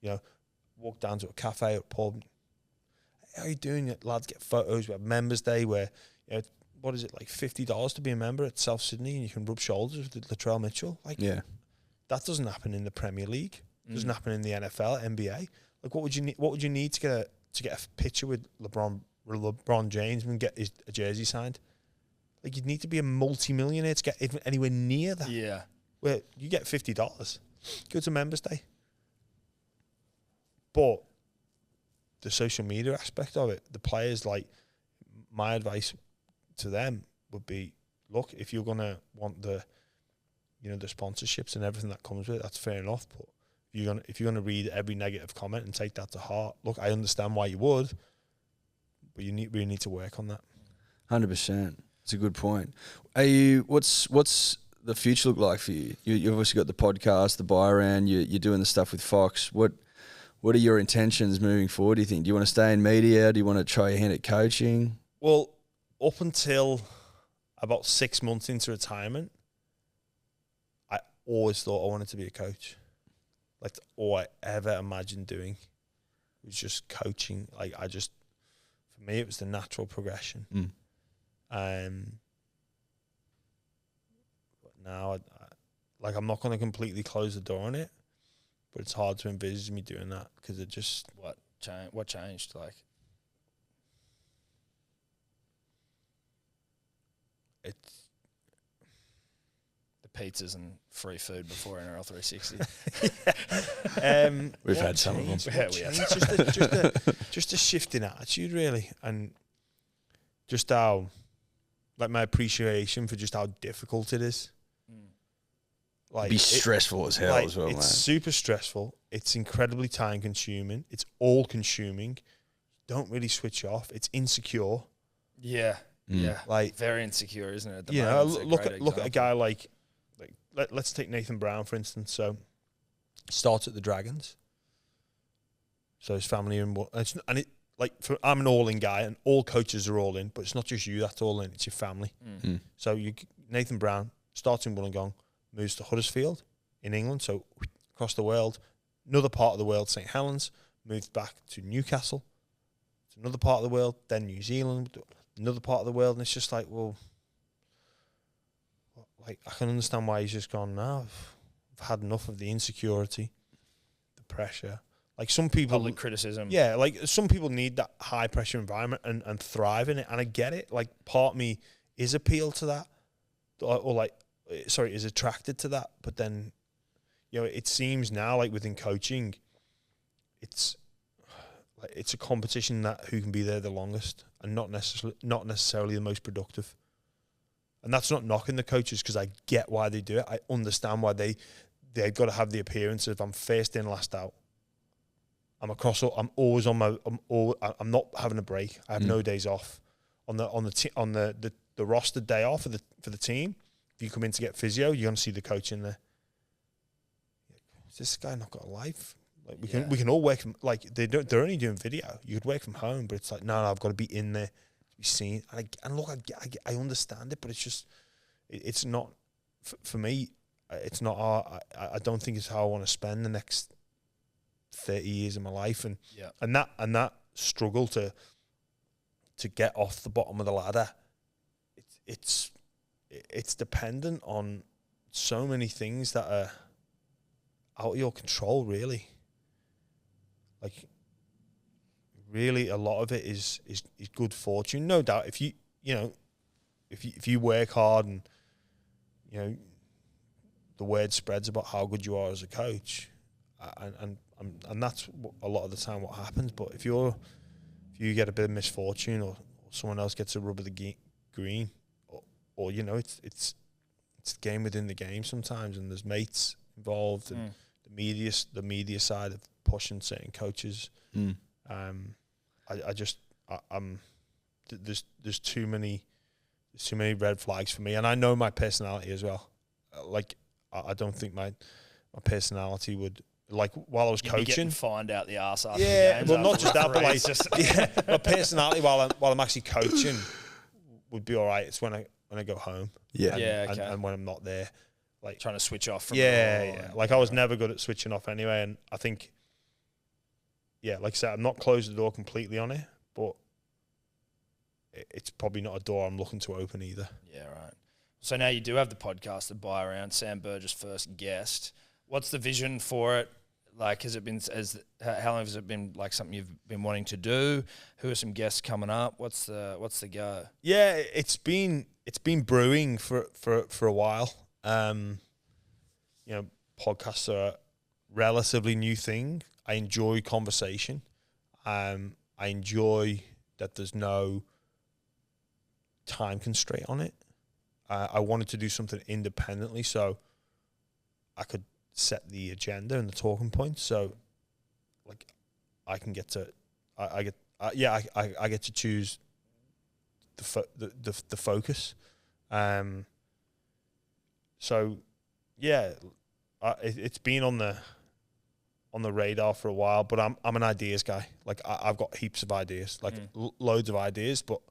Speaker 3: You know, walk down to a cafe or a pub. How are you doing? Lads get photos. We have Members Day where, you know, what is it, like $50 to be a member at South Sydney, and you can rub shoulders with Latrell Mitchell. Like, that doesn't happen in the Premier League. It doesn't happen in the NFL, NBA. Like, what would you need to get a picture with LeBron James and get a jersey signed? Like, you'd need to be a multi-millionaire to get even anywhere near that.
Speaker 2: Yeah.
Speaker 3: Where you get $50. Go to Members Day. But the social media aspect of it, the players, like, my advice to them would be, look, if you're gonna want the sponsorships and everything that comes with it, that's fair enough. But if you're gonna read every negative comment and take that to heart, look, I understand why you would, but you really need to work on that.
Speaker 4: 100%. It's a good point. Are you? What's the future look like for you? You've obviously got the podcast, the buy around. You're doing the stuff with Fox. What are your intentions moving forward, do you think? Do you want to stay in media? Do you want to try your hand at coaching?
Speaker 3: Well, up until about 6 months into retirement, I always thought I wanted to be a coach. Like, all I ever imagined doing was just coaching. Like, for me, it was the natural progression. But now, I'm not going to completely close the door on it, but it's hard to envisage me doing that because it just...
Speaker 2: What changed? Like,
Speaker 3: it's...
Speaker 2: the pizzas and free food before NRL 360.
Speaker 4: We've had some of them.
Speaker 3: Just a shift in attitude, really, and just how, like, my appreciation for just how difficult it is. Like,
Speaker 4: be stressful as hell as well, man.
Speaker 3: It's super stressful. It's incredibly time consuming. It's all consuming. Don't really switch off. It's insecure.
Speaker 2: Yeah.
Speaker 3: Like,
Speaker 2: very insecure, isn't it? At the
Speaker 3: you
Speaker 2: moment,
Speaker 3: know, look at a guy like let's take Nathan Brown, for instance. So, starts at the Dragons. So his family I'm an all-in guy, and all coaches are all in, but it's not just you that's all in; it's your family. So Nathan Brown starts in Wollongong, moves to Huddersfield in England, so across the world, another part of the world, St Helens, moves back to Newcastle, to another part of the world, then New Zealand, another part of the world, and it's just like, well, like, I can understand why he's just gone now. I've had enough of the insecurity, the pressure. Like, some people...
Speaker 2: Public criticism.
Speaker 3: Yeah, like, some people need that high-pressure environment and thrive in it, and I get it. Like, part of me is appealed to that, is attracted to that, but then, you know, it seems now, like, within coaching, it's a competition that who can be there the longest and not necessarily the most productive. And that's not knocking the coaches, because I get why they do it. I understand why they've got to have the appearance of, I'm first in, last out. I'm always on my. I'm not having a break. I have no days off. On the roster day off for the team, if you come in to get physio, you're gonna see the coach in there. Has this guy not got a life? Like, we can all work from, like, they're only doing video. You could work from home, but it's like, no, I've got to be in there to be seen. And look, I understand it, but it's just, it's not for me. It's not. I don't think it's how I want to spend the next 30 years of my life, and that struggle to get off the bottom of the ladder. It's dependent on so many things that are out of your control, really. Like, really, a lot of it is good fortune, no doubt. If you work hard and you know, the word spreads about how good you are as a coach, and that's a lot of the time what happens. But if you get a bit of misfortune, or someone else gets a rub of the green, or you know, it's the game within the game sometimes, and there's mates involved, and the media side of pushing certain coaches. There's too many red flags for me, and I know my personality as well. Like, I don't think my personality would, like, while I was coaching,
Speaker 2: find out the arse after
Speaker 3: yeah,
Speaker 2: the games.
Speaker 3: well, not just that, but like,
Speaker 2: just
Speaker 3: my personality while I'm actually coaching would be all right. It's when I go home, and when I'm not there, like
Speaker 2: trying to switch off from
Speaker 3: Like, I was never good at switching off anyway, and I think, like I said, I'm not closed the door completely on it, but it's probably not a door I'm looking to open either.
Speaker 2: Yeah, right. So now you do have the podcast, The Buy Around, Sam Burgess' first guest. What's the vision for it? Like, how long has it been like something you've been wanting to do? Who are some guests coming up? What's the go?
Speaker 3: Yeah, it's been brewing for a while. You know, podcasts are a relatively new thing. I enjoy conversation. I enjoy that there's no time constraint on it. I wanted to do something independently, so I could set the agenda and the talking points. So, like, I can get to, I get to choose the focus. So, yeah, it's been on the radar for a while, but I'm an ideas guy. Like, I've got heaps of ideas, like loads of ideas, but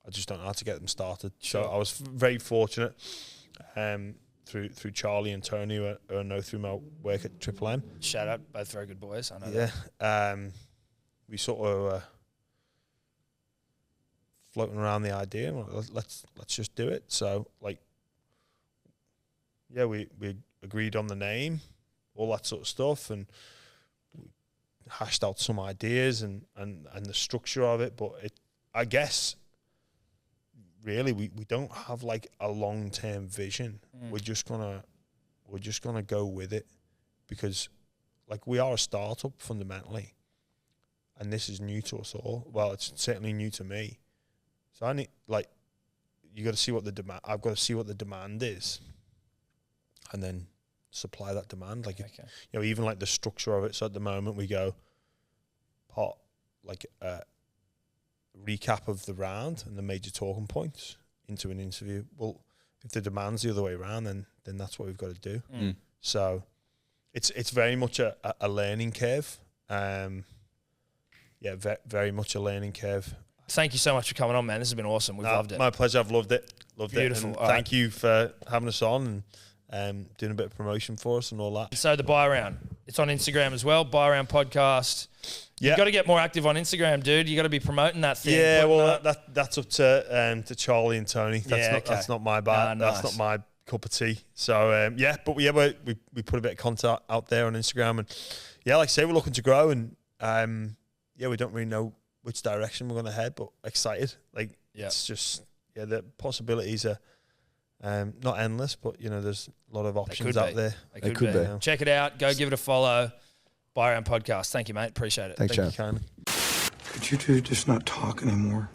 Speaker 3: I just don't know how to get them started. Sure. So I was very fortunate through Charlie and Tony, who I know through my work at Triple M.
Speaker 2: Shout out, both very good boys. I know
Speaker 3: that. We sort of floating around the idea. Let's just do it. So, like, yeah, we agreed on the name, all that sort of stuff, and we hashed out some ideas and the structure of it. But I guess, really, we don't have like a long-term vision. We're just gonna go with it, because, like, we are a startup fundamentally, and this is new to us all. Well, it's certainly new to me. So I need, like, you got to see what the demand. I've got to see what the demand is, and then supply that demand. Like, you know, even like the structure of it. So at the moment we go part like recap of the round and the major talking points into an interview. Well, if the demand's the other way around, then that's what we've got to do. So it's very much a learning curve. Very much a learning curve.
Speaker 2: Thank you so much for coming on, man. This has been awesome. We've loved it.
Speaker 3: My pleasure. I've loved it.
Speaker 2: Beautiful.
Speaker 3: And thank you for having us on and doing a bit of promotion for us and all that.
Speaker 2: So the Buy Around, it's on Instagram as well. Buy Around Podcast. You got to get more active on Instagram, dude. You got to be promoting that thing.
Speaker 3: Yeah, well, that's up to Charlie and Tony. That's not my bar.
Speaker 2: Nice.
Speaker 3: That's not my cup of tea. So we put a bit of content out there on Instagram, and like I say, we're looking to grow, and we don't really know which direction we're going to head, but excited. Like, it's just the possibilities are not endless, but you know, there's a lot of options out there.
Speaker 2: They could be. Check it out. Go give it a follow. Buy Around Podcast. Thank you, mate. Appreciate it.
Speaker 4: Thanks,
Speaker 3: Thank you kindly.
Speaker 5: Could you two just not talk anymore?